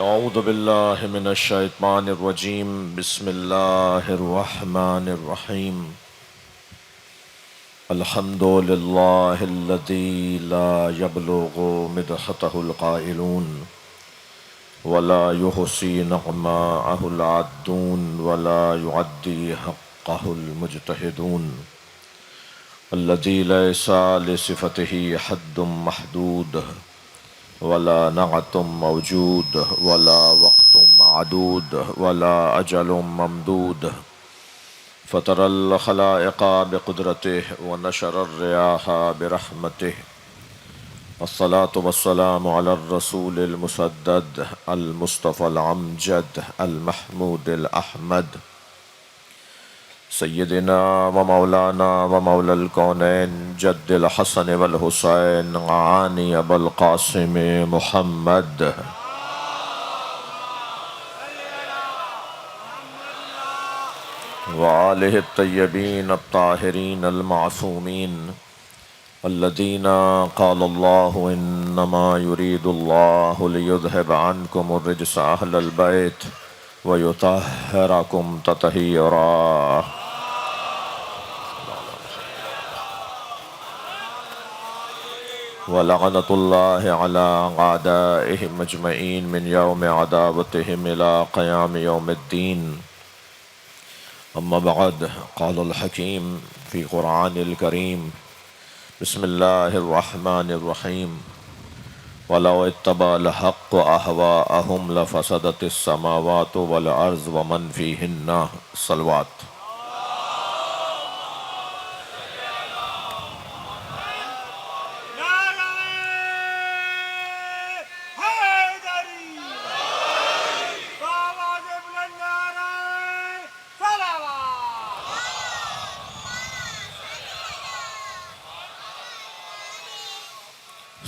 اعوذ باللہ من الشیطان الرجیم بسم اللہ الرحمن الرحیم الحمد للہ الذی لا یبلغ مدحتہ القائلون ولا یحصی نعماءہ العادون ولا یعدی حقہ المجتہدون الذی لیس لصفتہ حد محدود ولا نعت موجود ولا وقت معدود ولا أجل ممدود فطر الخلائق بقدرته ونشر الرياح برحمته والصلاة والسلام على الرسول المسدد المصطفى العمجد المحمود الأحمد سیدنا و مولانا و مولا الکونین جد الحسن والحسین عانی ابو القاسم محمد وآلہ الطیبین الطاہرین المعصومین الذین قال اللہ انما یرید اللہ لیذہب عنکم الرجس اہل البیت ویطہرکم تطہیرا وَلَعْنَةُ اللَّهِ عَلَىٰ أَعْدَائِهِمْ أَجْمَعِينَ مِنْ يَوْمِ عَدَاوَتِهِمْ إِلَىٰ قِيَامِ يَوْمِ الدِّينِ أما بعد قال الحكيم في قرآن الكريم بسم الله الرحمن الرحيم وَلَوْ اتَّبَعَ الْحَقُّ أَهْوَاءَهُمْ لَفَسَدَتِ السَّمَاوَاتُ وَالْأَرْضُ وَمَنْ فِيهِنَّ صلوات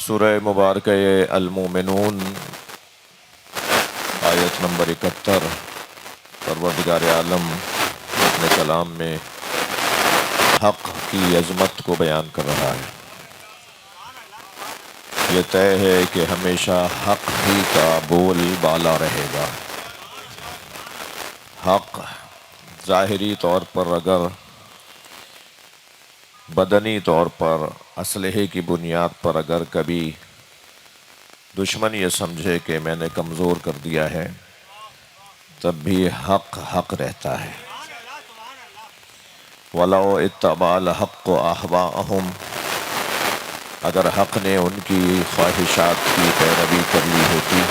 سورہ مبارکہ المومنون آیت نمبر 71 پروردگار عالم اپنے کلام میں حق کی عظمت کو بیان کر رہا ہے۔ یہ طے ہے کہ ہمیشہ حق ہی کا بول بالا رہے گا۔ حق ظاہری طور پر اگر بدنی طور پر اسلحے کی بنیاد پر اگر کبھی دشمن یہ سمجھے کہ میں نے کمزور کر دیا ہے، تب بھی حق حق رہتا ہے۔ وَلَوْ اتَّبَعَ الْحَقُّ أَهْوَاءَهُمْ، اگر حق نے ان کی خواہشات کی پیروی کر لی ہوتی،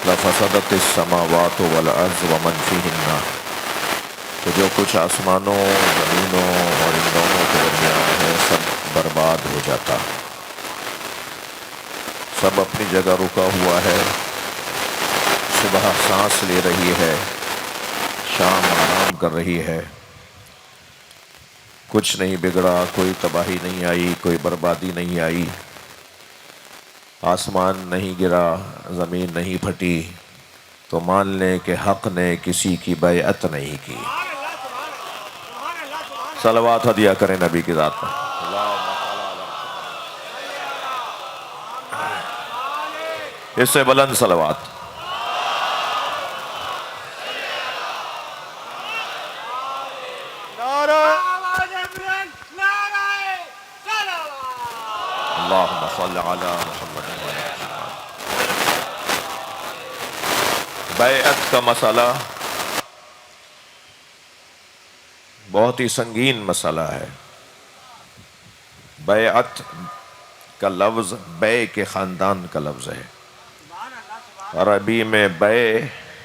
لَفَسَدَتِ السَّمَاوَاتُ وَالْأَرْضُ وَمَنْ فِيهِنَّ، تو جو کچھ آسمانوں زمینوں اور ان دونوں کے درمیان ہے سب برباد ہو جاتا۔ سب اپنی جگہ رکا ہوا ہے، صبح سانس لے رہی ہے، شام آرام کر رہی ہے، کچھ نہیں بگڑا، کوئی تباہی نہیں آئی، کوئی بربادی نہیں آئی، آسمان نہیں گرا، زمین نہیں پھٹی، تو مان لیں کہ حق نے کسی کی بیعت نہیں کی۔ صلوات ہدیہ کریں نبی کی ذات پر۔ اس سے بلند صلوات۔ اللہم صل علی محمد وعلی بیعت کا مسئلہ بہت ہی سنگین مسئلہ ہے۔ بیعت کا لفظ بے کے خاندان کا لفظ ہے۔ عربی میں بے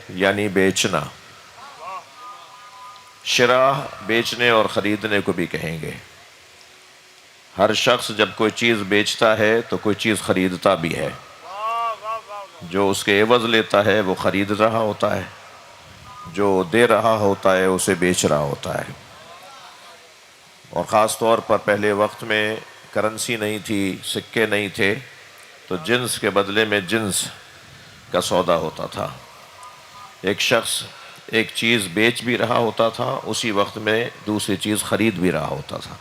یعنی بیچنا، شرا بیچنے اور خریدنے کو بھی کہیں گے۔ ہر شخص جب کوئی چیز بیچتا ہے تو کوئی چیز خریدتا بھی ہے۔ جو اس کے عوض لیتا ہے وہ خرید رہا ہوتا ہے، جو دے رہا ہوتا ہے اسے بیچ رہا ہوتا ہے۔ اور خاص طور پر پہلے وقت میں کرنسی نہیں تھی، سکے نہیں تھے، تو جنس کے بدلے میں جنس کا سودا ہوتا تھا۔ ایک شخص ایک چیز بیچ بھی رہا ہوتا تھا، اسی وقت میں دوسری چیز خرید بھی رہا ہوتا تھا۔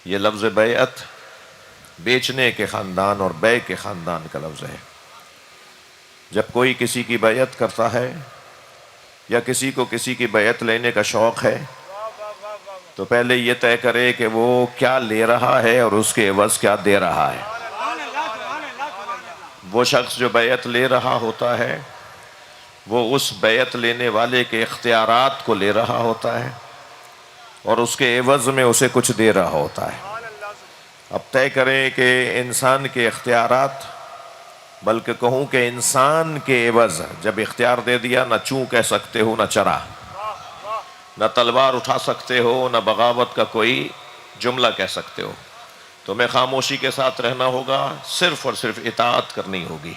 یہ لفظ بیعت بیچنے کے خاندان اور بے کے خاندان کا لفظ ہے۔ جب کوئی کسی کی بیعت کرتا ہے یا کسی کو کسی کی بیعت لینے کا شوق ہے تو پہلے یہ طے کرے کہ وہ کیا لے رہا ہے اور اس کے عوض کیا دے رہا ہے۔ وہ شخص جو بیعت لے رہا ہوتا ہے وہ اس بیعت لینے والے کے اختیارات کو لے رہا ہوتا ہے اور اس کے عوض میں اسے کچھ دے رہا ہوتا ہے۔ اب طے کریں کہ انسان کے اختیارات، بلکہ کہوں کہ انسان کے عوض جب اختیار دے دیا، نہ چوں کہہ سکتے ہو، نہ چرا، نہ تلوار اٹھا سکتے ہو، نہ بغاوت کا کوئی جملہ کہہ سکتے ہو، تمہیں خاموشی کے ساتھ رہنا ہوگا، صرف اور صرف اطاعت کرنی ہوگی۔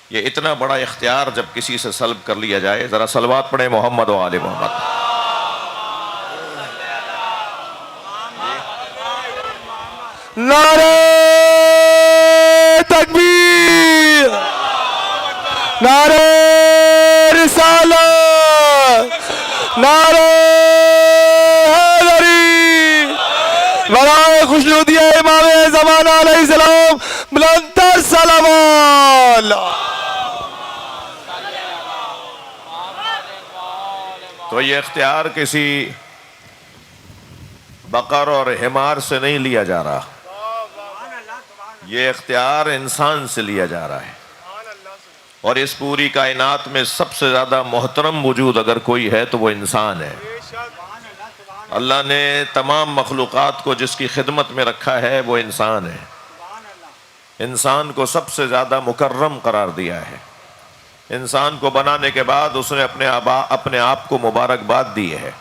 یہ اتنا بڑا اختیار جب کسی سے سلب کر لیا جائے، ذرا صلوات پڑھیں محمد و آل محمد۔ نعرہ تکبیر، نعرہ رسالت، نعرہ حیدری، برائے خوشنودی امام زمانہ علیہ السلام بلندتر سلام۔ تو یہ اختیار کسی بقر اور حمار سے نہیں لیا جا رہا، یہ اختیار انسان سے لیا جا رہا ہے۔ اور اس پوری کائنات میں سب سے زیادہ محترم وجود اگر کوئی ہے تو وہ انسان ہے۔ اللہ نے تمام مخلوقات کو جس کی خدمت میں رکھا ہے وہ انسان ہے۔ انسان کو سب سے زیادہ مکرم قرار دیا ہے۔ انسان کو بنانے کے بعد اس نے اپنے آپ کو مبارکباد دی ہے۔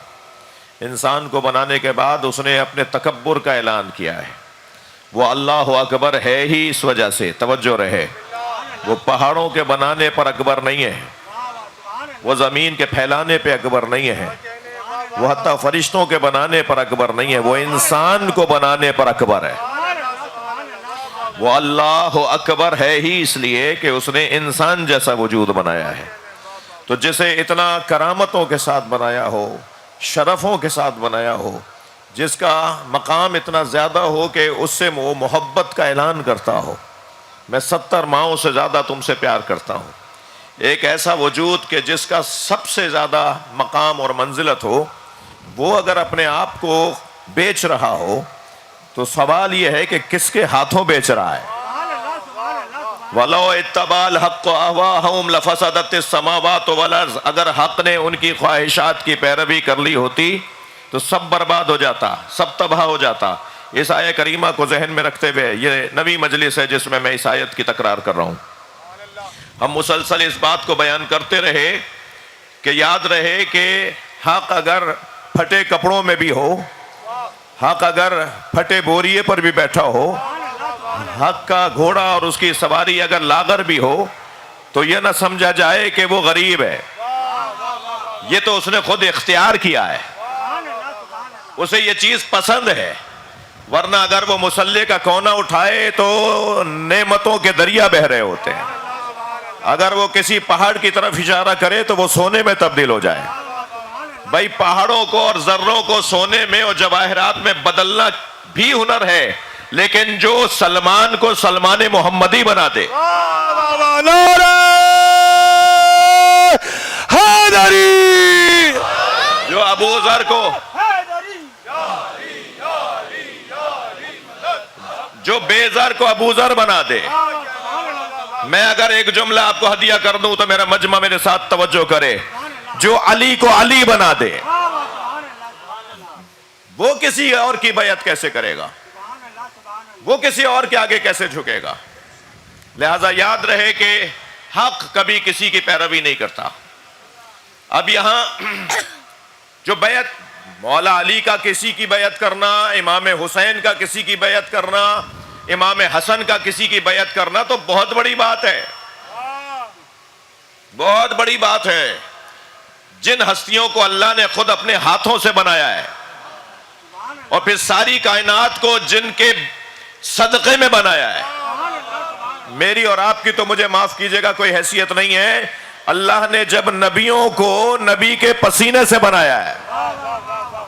انسان کو بنانے کے بعد اس نے اپنے تکبر کا اعلان کیا ہے۔ وہ اللہ اکبر ہے ہی اس وجہ سے، توجہ رہے، وہ پہاڑوں کے بنانے پر اکبر نہیں ہے، وہ زمین کے پھیلانے پہ اکبر نہیں ہے، وہ حتیٰ فرشتوں کے بنانے پر اکبر نہیں ہے، وہ انسان کو بنانے پر اکبر ہے۔ وہ اللہ اکبر ہے ہی اس لیے کہ اس نے انسان جیسا وجود بنایا ہے۔ تو جسے اتنا کرامتوں کے ساتھ بنایا ہو، شرفوں کے ساتھ بنایا ہو، جس کا مقام اتنا زیادہ ہو کہ اس سے وہ محبت کا اعلان کرتا ہو، میں 70 ماؤں سے زیادہ تم سے پیار کرتا ہوں، ایک ایسا وجود کہ جس کا سب سے زیادہ مقام اور منزلت ہو، وہ اگر اپنے آپ کو بیچ رہا ہو تو سوال یہ ہے کہ کس کے ہاتھوں بیچ رہا ہے؟ وَلَوْ اتَّبَعَ الْحَقُّ أَهْوَاءَهُمْ لَفَسَدَتِ السَّمَاوَاتُ وَالْأَرْضُ، اگر حق نے ان کی خواہشات کی پیروی کر لی ہوتی تو سب برباد ہو جاتا، سب تباہ ہو جاتا۔ اس آیہ کریمہ کو ذہن میں رکھتے ہوئے، یہ نویں مجلس ہے جس میں میں اس آیت کی تکرار کر رہا ہوں، ہم مسلسل اس بات کو بیان کرتے رہے کہ یاد رہے کہ حق اگر پھٹے کپڑوں میں بھی ہو، حق اگر پھٹے بوریے پر بھی بیٹھا ہو، حق کا گھوڑا اور اس کی سواری اگر لاغر بھی ہو، تو یہ نہ سمجھا جائے کہ وہ غریب ہے، یہ تو اس نے خود اختیار کیا ہے، اسے یہ چیز پسند ہے، ورنہ اگر وہ مسلح کا کونا اٹھائے تو نعمتوں کے دریا بہہ رہے ہوتے ہیں، اگر وہ کسی پہاڑ کی طرف اشارہ کرے تو وہ سونے میں تبدیل ہو جائے۔ بھائی پہاڑوں کو اور ذروں کو سونے میں اور جواہرات میں بدلنا بھی ہنر ہے، لیکن جو سلمان کو سلمان محمدی بنا دے، جو ابو ذر کو، جو بے ذر کو ابو ذر بنا دے، میں اگر ایک جملہ آپ کو ہدیہ کر دوں تو میرا مجمع میرے ساتھ توجہ کرے، جو علی کو علی بنا دے، وہ کسی اور کی بیعت کیسے کرے گا؟ وہ کسی اور کے آگے کیسے جھکے گا؟ لہذا یاد رہے کہ حق کبھی کسی کی پیروی نہیں کرتا۔ اب یہاں جو بیعت مولا علی کا کسی کی بیعت کرنا، امام حسین کا کسی کی بیعت کرنا، امام حسن کا کسی کی بیعت کرنا تو بہت بڑی بات ہے، بہت بڑی بات ہے۔ جن ہستیوں کو اللہ نے خود اپنے ہاتھوں سے بنایا ہے اور پھر ساری کائنات کو جن کے صدقے میں بنایا ہے، میری اور آپ کی تو مجھے معاف کیجئے گا کوئی حیثیت نہیں ہے، اللہ نے جب نبیوں کو نبی کے پسینے سے بنایا ہے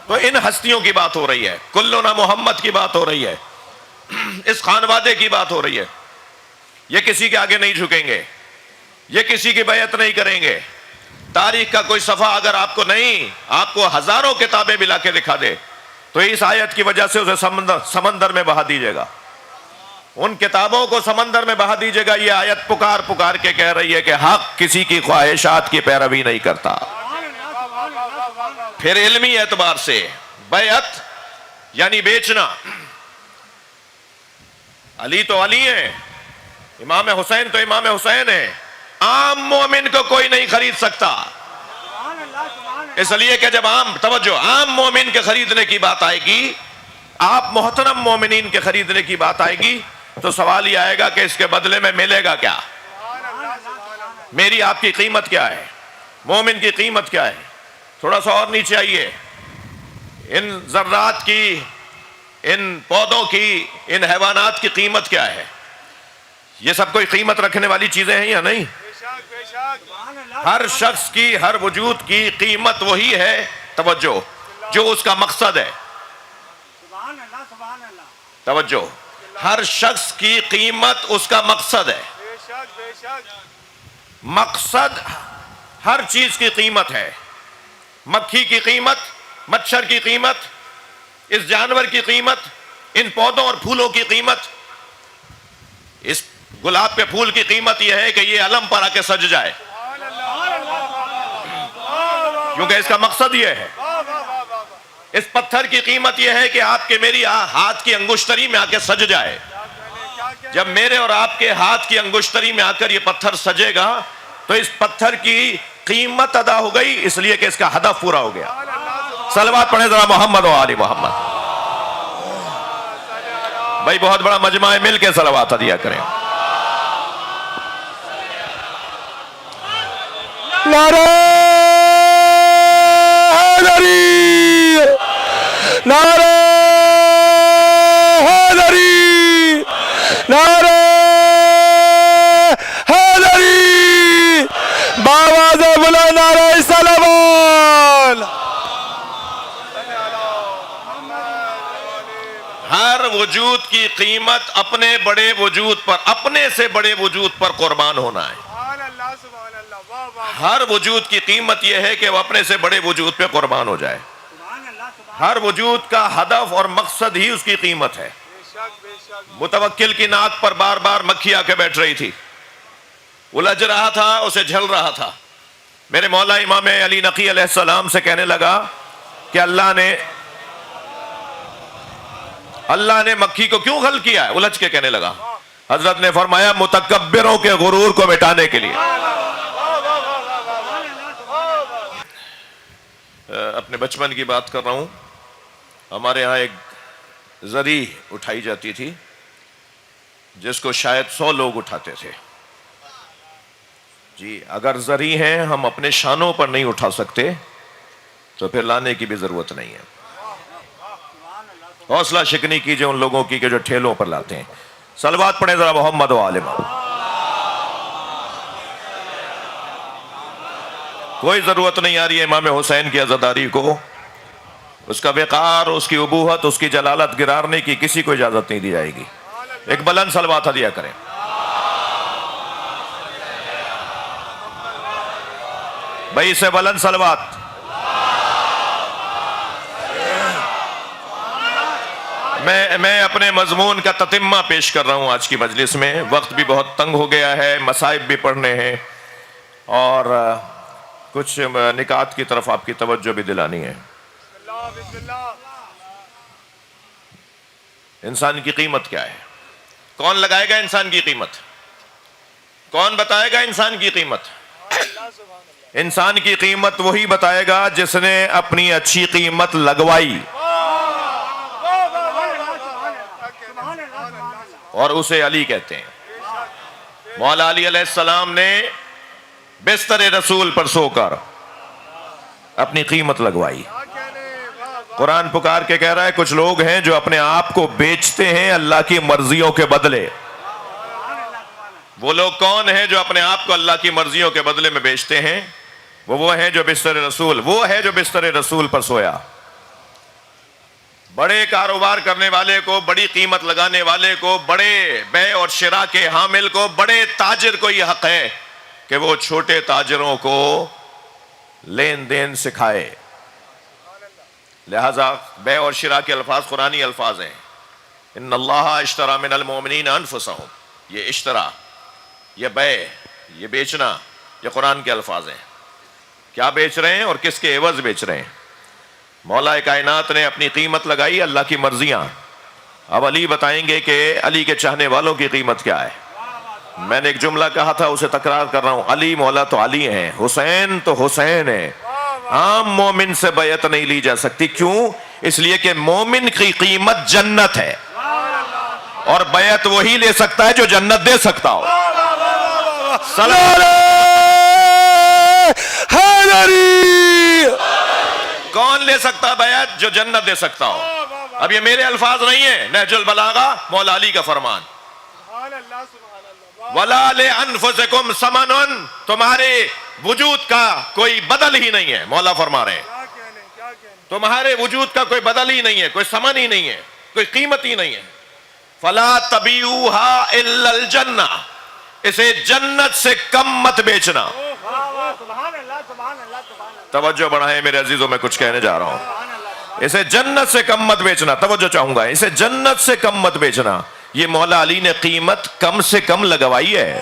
تو ان ہستیوں کی بات ہو رہی ہے، کلنا محمد کی بات ہو رہی ہے، اس خانوادے کی بات ہو رہی ہے، یہ کسی کے آگے نہیں جھکیں گے۔ یہ کسی کی بیعت نہیں کریں گے. تاریخ کا کوئی صفحہ اگر آپ کو نہیں, آپ کو ہزاروں کتابیں بھی لا کے دکھا دے, تو اس آیت کی وجہ سے اسے سمندر میں بہا دیجیے گا. ان کتابوں کو سمندر میں بہا دیجیے گا. یہ آیت پکار پکار کے کہہ رہی ہے کہ حق کسی کی خواہشات کی پیروی نہیں کرتا. پھر علمی اعتبار سے بیعت یعنی بیچنا. علی تو علی ہیں, امام حسین تو امام حسین ہیں. عام مومن کو کوئی نہیں خرید سکتا, اس لیے کہ جب عام مومن کے خریدنے کی بات آئے گی, آپ محترم مومنین کے خریدنے کی بات آئے گی, تو سوال یہ آئے گا کہ اس کے بدلے میں ملے گا کیا؟ میری آپ کی قیمت کیا ہے؟ مومن کی قیمت کیا ہے؟ تھوڑا سا اور نیچے آئیے. ان ذرات کی, ان پودوں کی, ان حیوانات کی قیمت کیا ہے؟ یہ سب کوئی قیمت رکھنے والی چیزیں ہیں یا نہیں؟ ہر شخص کی, ہر وجود کی قیمت وہی ہے, توجہ, جو اس کا مقصد ہے. توجہ, ہر شخص کی قیمت اس کا مقصد ہے. مقصد ہر چیز کی قیمت ہے. مکھی کی قیمت, مچھر کی قیمت, اس جانور کی قیمت, ان پودوں اور پھولوں کی قیمت. اس گلاب کے پھول کی قیمت یہ ہے کہ یہ علم پر آ کے سج جائے, کیونکہ اس کا مقصد یہ ہے. اس پتھر کی قیمت یہ ہے کہ آپ کے میری ہاتھ کی انگشتری میں آ کے سج جائے. جب میرے اور آپ کے ہاتھ کی انگشتری میں آ کر یہ پتھر سجے گا تو اس پتھر کی قیمت ادا ہو گئی, اس لیے کہ اس کا ہدف پورا ہو گیا. صلوات پڑھیں ذرا محمد و آل محمد. بھائی بہت بڑا مجمع ہے, مل کے صلوات ادا کریں. نعرہ حیدری, نعرہ حیدری, نعرہ حیدری, باواز بلند نعرہ سلام. ہر وجود کی قیمت اپنے بڑے وجود پر, اپنے سے بڑے وجود پر قربان ہونا ہے. ہر وجود کی قیمت یہ ہے کہ وہ اپنے سے بڑے وجود پہ قربان ہو جائے. ہر وجود کا ہدف اور مقصد ہی اس کی قیمت ہے. متوکل کی ناک پر بار بار مکھی آ کے بیٹھ رہی تھی, الجھ رہا تھا, اسے جھل رہا تھا. میرے مولا امام علی نقی علیہ السلام سے کہنے لگا کہ اللہ نے مکھی کو کیوں غل کیا ہے؟ الجھ کے کہنے لگا. حضرت نے فرمایا متکبروں کے غرور کو مٹانے کے لیے. اپنے بچپن کی بات کر رہا ہوں. ہمارے ہاں ایک زری اٹھائی جاتی تھی جس کو شاید 100 لوگ اٹھاتے تھے. جی اگر زری ہیں ہم اپنے شانوں پر نہیں اٹھا سکتے تو پھر لانے کی بھی ضرورت نہیں ہے. حوصلہ شکنی کیجئے ان لوگوں کی کہ جو ٹھیلوں پر لاتے ہیں. صلوات پڑھیں ذرا محمد و آل محمد. کوئی ضرورت نہیں آ رہی ہے امام حسین کی عزاداری کو, اس کا وقار, اس کی ابوہت, اس کی جلالت گرارنے کی کسی کو اجازت نہیں دی جائے گی. ایک بلند صلوات ہدیہ کریں. بھائی سے بلند صلوات. میں اپنے مضمون کا تتمہ پیش کر رہا ہوں آج کی مجلس میں. وقت بھی بہت تنگ ہو گیا ہے, مصائب بھی پڑھنے ہیں اور کچھ نکات کی طرف آپ کی توجہ بھی دلانی ہے. انسان کی قیمت کیا ہے؟ کون لگائے گا انسان کی قیمت؟ کون بتائے گا انسان کی قیمت؟ انسان کی قیمت وہی بتائے گا جس نے اپنی اچھی قیمت لگوائی اور اسے علی کہتے ہیں. مولا علی علیہ السلام نے بستر رسول پر سو کر اپنی قیمت لگوائی. قرآن پکار کے کہہ رہا ہے کچھ لوگ ہیں جو اپنے آپ کو بیچتے ہیں اللہ کی مرضیوں کے بدلے. وہ لوگ کون ہیں جو اپنے آپ کو اللہ کی مرضیوں کے بدلے میں بیچتے ہیں؟ وہ ہے جو بستر رسول پر سویا. بڑے کاروبار کرنے والے کو, بڑی قیمت لگانے والے کو, بڑے بے اور شراء کے حامل کو, بڑے تاجر کو یہ حق ہے کہ وہ چھوٹے تاجروں کو لین دین سکھائے. لہذا بے اور شراء کے الفاظ قرآنی الفاظ ہیں. ان اللہ اشترى من المؤمنین انفسہم، یہ اشترا، یہ بے، یہ بیچنا، یہ قرآن کے الفاظ ہیں. کیا بیچ رہے ہیں اور کس کے عوض بیچ رہے ہیں؟ مولا کائنات نے اپنی قیمت لگائی، اللہ کی مرضیاں. اب علی بتائیں گے کہ علی کے چاہنے والوں کی قیمت کیا ہے. میں نے ایک جملہ کہا تھا، اسے تکرار کر رہا ہوں، علی مولا تو علی ہیں، حسین تو حسین ہے. عام مومن سے بیعت نہیں لی جا سکتی. کیوں؟ اس لیے کہ مومن کی قیمت جنت ہے، اور بیعت وہی لے سکتا ہے جو جنت دے سکتا ہو. کون لے سکتا بیعت؟ جو جنت دے سکتا ہو. اب یہ میرے الفاظ نہیں ہیں، نہج البلاغہ مولا علی کا فرمان. وَلَا لِأَنفُسِكُمْ ثَمَنٌ، تمہارے وجود کا کوئی بدل ہی نہیں ہے. مولا فرما رہے ہیں تمہارے وجود کا کوئی بدل ہی نہیں ہے، کوئی ثمن ہی نہیں ہے، کوئی قیمت ہی نہیں ہے. فَلَا تَبِيعُوهَا إِلَّا الْجَنَّةِ، اسے جنت سے کم مت بیچنا. توجہ بڑھائیں میرے عزیزوں، میں کچھ کہنے جا رہا ہوں. اسے جنت سے کم مت بیچنا. توجہ چاہوں گا، اسے جنت سے کم مت بیچنا. یہ مولا علی نے قیمت کم سے کم لگوائی ہے.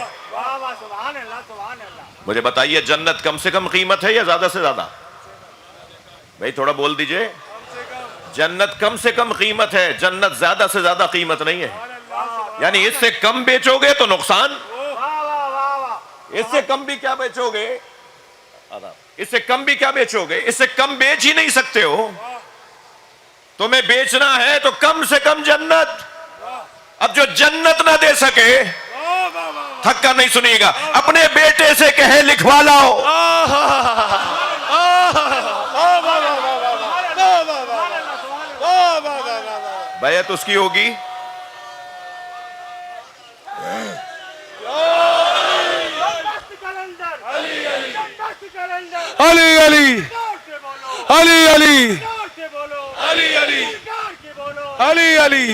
مجھے بتائیے، جنت کم سے کم قیمت ہے یا زیادہ سے زیادہ؟ بھائی تھوڑا بول دیجئے. جنت کم سے کم قیمت ہے، جنت زیادہ سے زیادہ قیمت نہیں ہے. یعنی اس سے کم بیچو گے تو نقصان، اس سے کم بھی کیا بیچو گے، اس سے کم بھی کیا بیچو گے، اس سے کم بیچ ہی نہیں سکتے ہو. تمہیں بیچنا ہے تو کم سے کم جنت. اب جو جنت نہ دے سکے، تھکا نہیں سنیے گا، اپنے بیٹے سے کہے لکھوا لاؤ. بیعت اس کی ہوگی. علی علی علی علی علی علی علی علی علی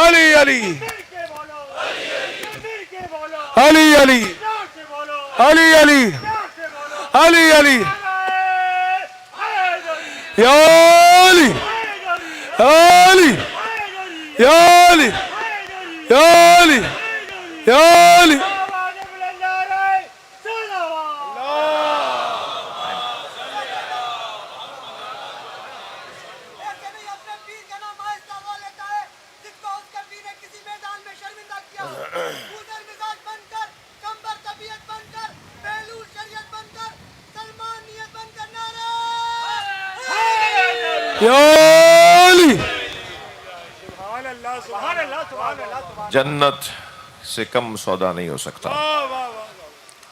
علی علی علی علی علی علی علی یا علی علی یا علی یا علی یا علی. جنت سے کم سودا نہیں ہو سکتا.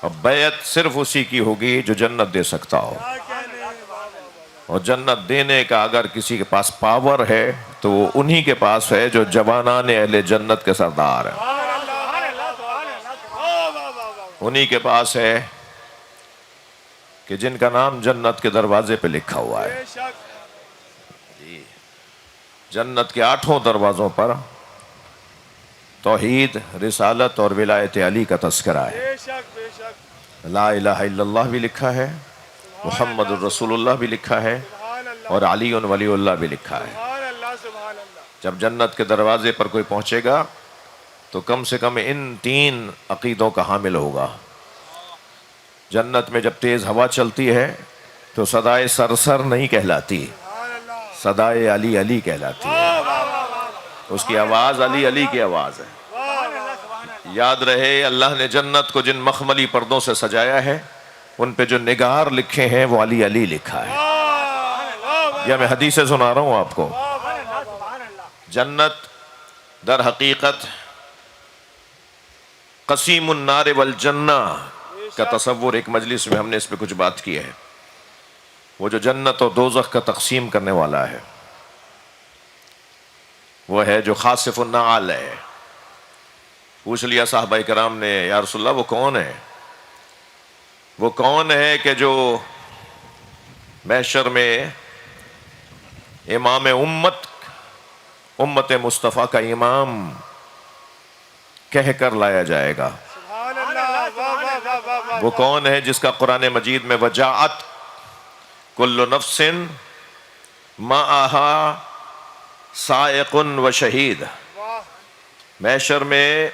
اب بیعت صرف اسی کی ہوگی جو جنت دے سکتا ہو. اور جنت دینے کا اگر کسی کے پاس پاور ہے تو وہ انہی کے پاس ہے جو جوانان اہل جنت کے سردار ہیں. انہی کے پاس ہے کہ جن کا نام جنت کے دروازے پہ لکھا ہوا ہے. جنت کے 8 دروازوں پر توحید، رسالت اور ولایت علی کا تذکرہ ہے. لا الہ الا اللہ بھی لکھا ہے، محمد الرسول اللہ بھی لکھا ہے، اور علی ولی اللہ بھی لکھا ہے. جب جنت کے دروازے پر کوئی پہنچے گا تو کم سے کم ان 3 عقیدوں کا حامل ہوگا. جنت میں جب تیز ہوا چلتی ہے تو صدائے سرسر نہیں کہلاتی، صدائے علی علی کہلاتی ہے. اس کی آواز علی علی کی آواز ہے. یاد رہے، اللہ نے جنت کو جن مخملی پردوں سے سجایا ہے ان پہ جو نگار لکھے ہیں وہ علی علی لکھا ہے. یہ میں حدیثیں سنا رہا ہوں آپ کو. جنت در حقیقت قسیم النار والجنہ کا تصور ایک مجلس میں ہم نے اس پہ کچھ بات کی ہے. وہ جو جنت اور دوزخ کا تقسیم کرنے والا ہے وہ ہے جو خاسف النعال ہے. پوچھ لیا صحابہ کرام نے، یا رسول اللہ وہ کون ہے؟ وہ کون ہے کہ جو محشر میں امام امت مصطفیٰ کا امام کہہ کر لایا جائے گا. وہ کون ہے جس کا قرآن مجید میں وجاعت کل نفس معہا سائق و شہید، محشر میں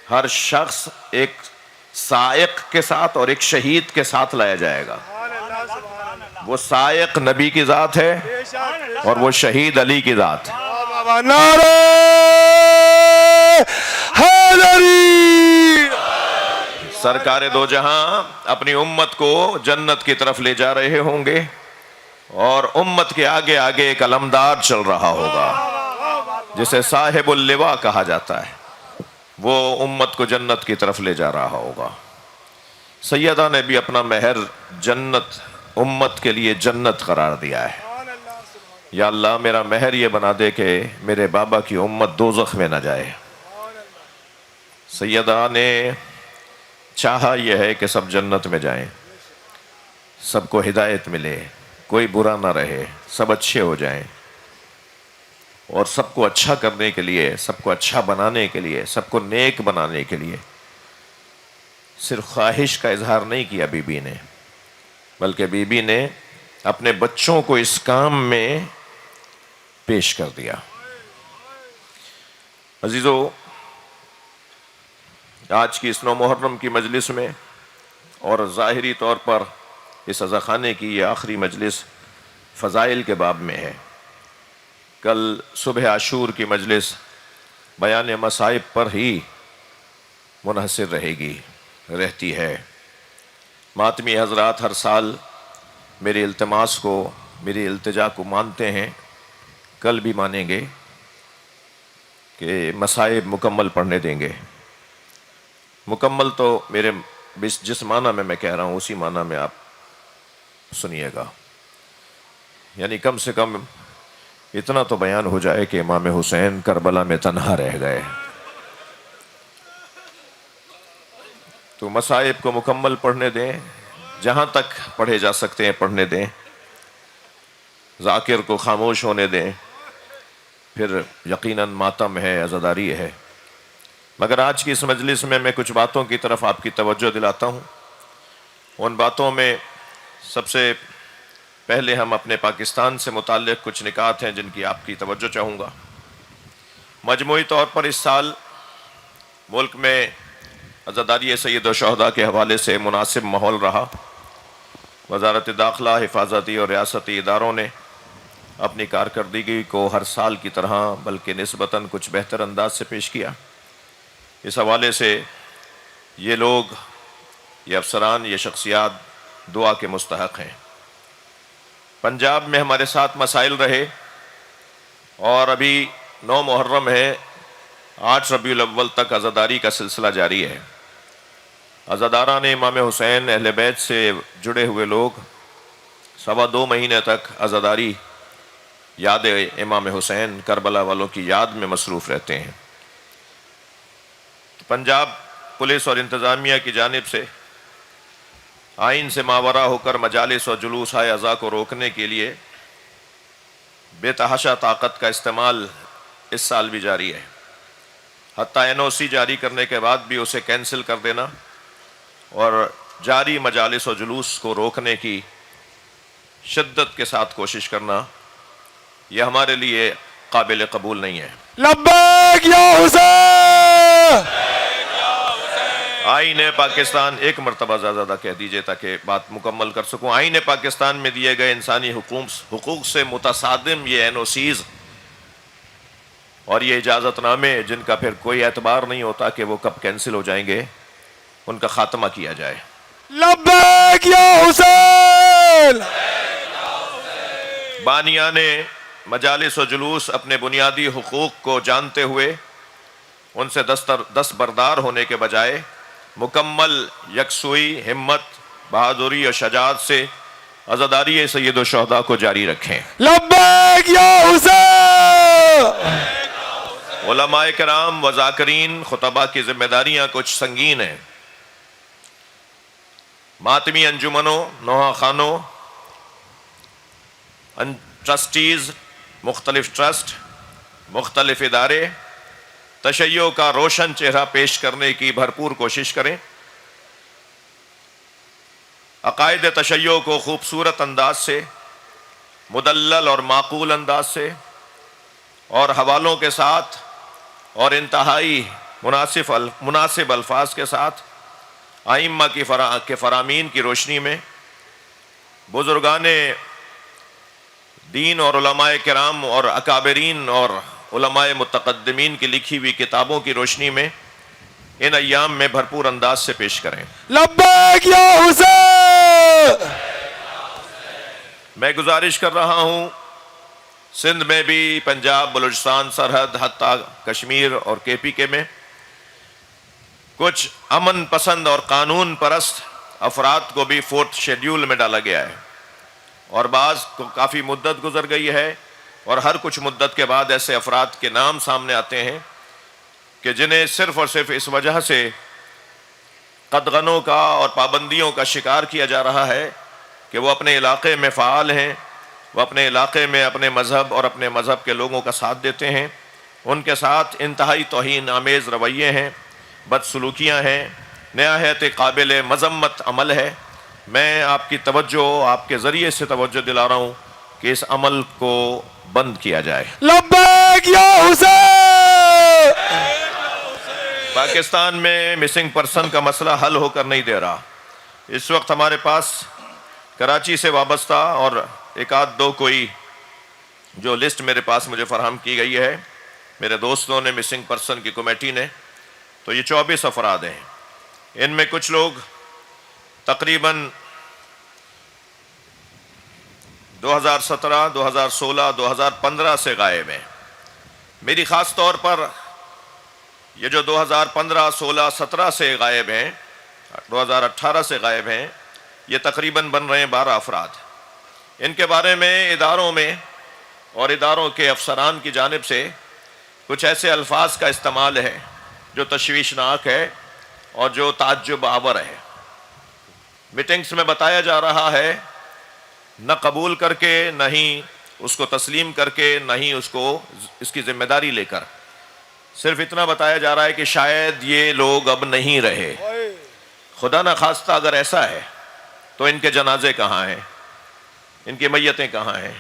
ہر شخص ایک سائق کے ساتھ اور ایک شہید کے ساتھ لایا جائے گا۔ وہ سائق نبی کی ذات ہے اور وہ شہید علی کی ذات ہے۔ نعرہ حیدری۔ سرکار دو جہاں اپنی امت کو جنت کی طرف لے جا رہے ہوں گے اور امت کے آگے آگے ایک علمدار چل رہا ہوگا جسے صاحب اللواء کہا جاتا ہے، وہ امت کو جنت کی طرف لے جا رہا ہوگا۔ سیدہ نے بھی اپنا مہر جنت، امت کے لیے جنت قرار دیا ہے۔ یا اللہ میرا مہر یہ بنا دے کہ میرے بابا کی امت دوزخ میں نہ جائے۔ سیدہ نے چاہا یہ ہے کہ سب جنت میں جائیں، سب کو ہدایت ملے، کوئی برا نہ رہے، سب اچھے ہو جائیں، اور سب کو اچھا کرنے کے لیے، سب کو اچھا بنانے کے لیے، سب کو نیک بنانے کے لیے صرف خواہش کا اظہار نہیں کیا بی بی نے، بلکہ بی بی نے اپنے بچوں کو اس کام میں پیش کر دیا۔ عزیزو، آج کی اس 9 محرم کی مجلس میں اور ظاہری طور پر اس عزاخانے کی یہ آخری مجلس فضائل کے باب میں ہے۔ کل صبح عاشور کی مجلس بیان مصائب پر ہی منحصر رہتی ہے۔ ماتمی حضرات ہر سال میری التماس کو، میری التجا کو مانتے ہیں، کل بھی مانیں گے کہ مصائب مکمل پڑھنے دیں گے۔ مکمل تو میرے جس معنی میں کہہ رہا ہوں اسی معنی میں آپ سنیے گا، یعنی کم سے کم اتنا تو بیان ہو جائے کہ امام حسین کربلا میں تنہا رہ گئے۔ تو مصائب کو مکمل پڑھنے دیں، جہاں تک پڑھے جا سکتے ہیں پڑھنے دیں، ذاکر کو خاموش ہونے دیں، پھر یقیناً ماتم ہے، عزاداری ہے۔ مگر آج کی اس مجلس میں کچھ باتوں کی طرف آپ کی توجہ دلاتا ہوں۔ ان باتوں میں سب سے پہلے ہم اپنے پاکستان سے متعلق کچھ نکات ہیں جن کی آپ کی توجہ چاہوں گا۔ مجموعی طور پر اس سال ملک میں عزاداری سید الشہداء کے حوالے سے مناسب ماحول رہا۔ وزارت داخلہ، حفاظتی اور ریاستی اداروں نے اپنی کارکردگی کو ہر سال کی طرح بلکہ نسبتاً کچھ بہتر انداز سے پیش کیا۔ اس حوالے سے یہ لوگ، یہ افسران، یہ شخصیات دعا کے مستحق ہیں۔ پنجاب میں ہمارے ساتھ مسائل رہے اور ابھی 9 محرم ہے، 8 ربیع الاول تک عزاداری کا سلسلہ جاری ہے۔ عزاداران امام حسین، اہل بیت سے جڑے ہوئے لوگ 2.25 مہینے تک عزاداری، یاد امام حسین، کربلا والوں کی یاد میں مصروف رہتے ہیں۔ پنجاب پولیس اور انتظامیہ کی جانب سے آئین سے ماورا ہو کر مجالس اور جلوس عزا کو روکنے کے لیے بے تحاشا طاقت کا استعمال اس سال بھی جاری ہے، حتیٰ NOC جاری کرنے کے بعد بھی اسے کینسل کر دینا اور جاری مجالس و جلوس کو روکنے کی شدت کے ساتھ کوشش کرنا، یہ ہمارے لیے قابل قبول نہیں ہے۔ لبیک یا حسین۔ آئین پاکستان، ایک مرتبہ زیادہ کہہ دیجئے تاکہ بات مکمل کر سکوں۔ آئین پاکستان میں دیے گئے انسانی حقوق سے متصادم یہ NOCs اور یہ اجازت نامے، جن کا پھر کوئی اعتبار نہیں ہوتا کہ وہ کب کینسل ہو جائیں گے، ان کا خاتمہ کیا جائے۔ لبیک یا حسین۔ بانیان مجالس و جلوس اپنے بنیادی حقوق کو جانتے ہوئے ان سے دستبردار ہونے کے بجائے مکمل یکسوئی، ہمت، بہادری اور شجاعت سے عزاداری سید الشہداء کو جاری رکھیں۔ لبیک یا حسین۔ علماء کرام و ذاکرین، خطباء کی ذمہ داریاں کچھ سنگین ہیں۔ ماتمی انجمنوں، نوحہ خانوں، ٹرسٹیز، مختلف ٹرسٹ، مختلف ادارے تشیع کا روشن چہرہ پیش کرنے کی بھرپور کوشش کریں۔ عقائد تشیع کو خوبصورت انداز سے، مدلل اور معقول انداز سے اور حوالوں کے ساتھ اور انتہائی مناسب الفاظ کے ساتھ ائمہ کے فرامین کی روشنی میں، بزرگان دین اور علماء کرام اور اکابرین اور علماء متقدمین کی لکھی ہوئی کتابوں کی روشنی میں ان ایام میں بھرپور انداز سے پیش کریں۔ لبیک یا حسین! میں گزارش کر رہا ہوں سندھ میں بھی، پنجاب، بلوچستان، سرحد، حتیٰ کشمیر اور KPK میں کچھ امن پسند اور قانون پرست افراد کو بھی 4تھ شیڈیول میں ڈالا گیا ہے، اور بعض کو کافی مدت گزر گئی ہے، اور ہر کچھ مدت کے بعد ایسے افراد کے نام سامنے آتے ہیں کہ جنہیں صرف اور صرف اس وجہ سے قدغنوں کا اور پابندیوں کا شکار کیا جا رہا ہے کہ وہ اپنے علاقے میں فعال ہیں، وہ اپنے علاقے میں اپنے مذہب اور اپنے مذہب کے لوگوں کا ساتھ دیتے ہیں، ان کے ساتھ انتہائی توہین آمیز رویے ہیں، بدسلوکیاں ہیں، نہایت قابل مذمت عمل ہے۔ میں آپ کی توجہ، آپ کے ذریعے سے توجہ دلا رہا ہوں کہ اس عمل کو بند کیا جائے۔ لبیک یا حسین! پاکستان میں مسنگ پرسن کا مسئلہ حل ہو کر نہیں دے رہا۔ اس وقت ہمارے پاس کراچی سے وابستہ اور ایک آدھ دو کوئی جو لسٹ میرے پاس مجھے فراہم کی گئی ہے میرے دوستوں نے، مسنگ پرسن کی کمیٹی نے، تو یہ 24 افراد ہیں۔ ان میں کچھ لوگ تقریباً 2017، 2016، 2015 سے غائب ہیں۔ میری خاص طور پر یہ جو 2015، 16، 17 سے غائب ہیں، 2018 سے غائب ہیں، یہ تقریباً بن رہے ہیں 12 افراد۔ ان کے بارے میں اداروں میں اور اداروں کے افسران کی جانب سے کچھ ایسے الفاظ کا استعمال ہے جو تشویشناک ہے اور جو تعجب آور ہے۔ میٹنگز میں بتایا جا رہا ہے، نہ قبول کر کے، نہ ہی اس کو تسلیم کر کے، نہ ہی اس کی ذمہ داری لے کر، صرف اتنا بتایا جا رہا ہے کہ شاید یہ لوگ اب نہیں رہے۔ خدا نہ خواستہ اگر ایسا ہے تو ان کے جنازے کہاں ہیں، ان کی میتیں کہاں ہیں؟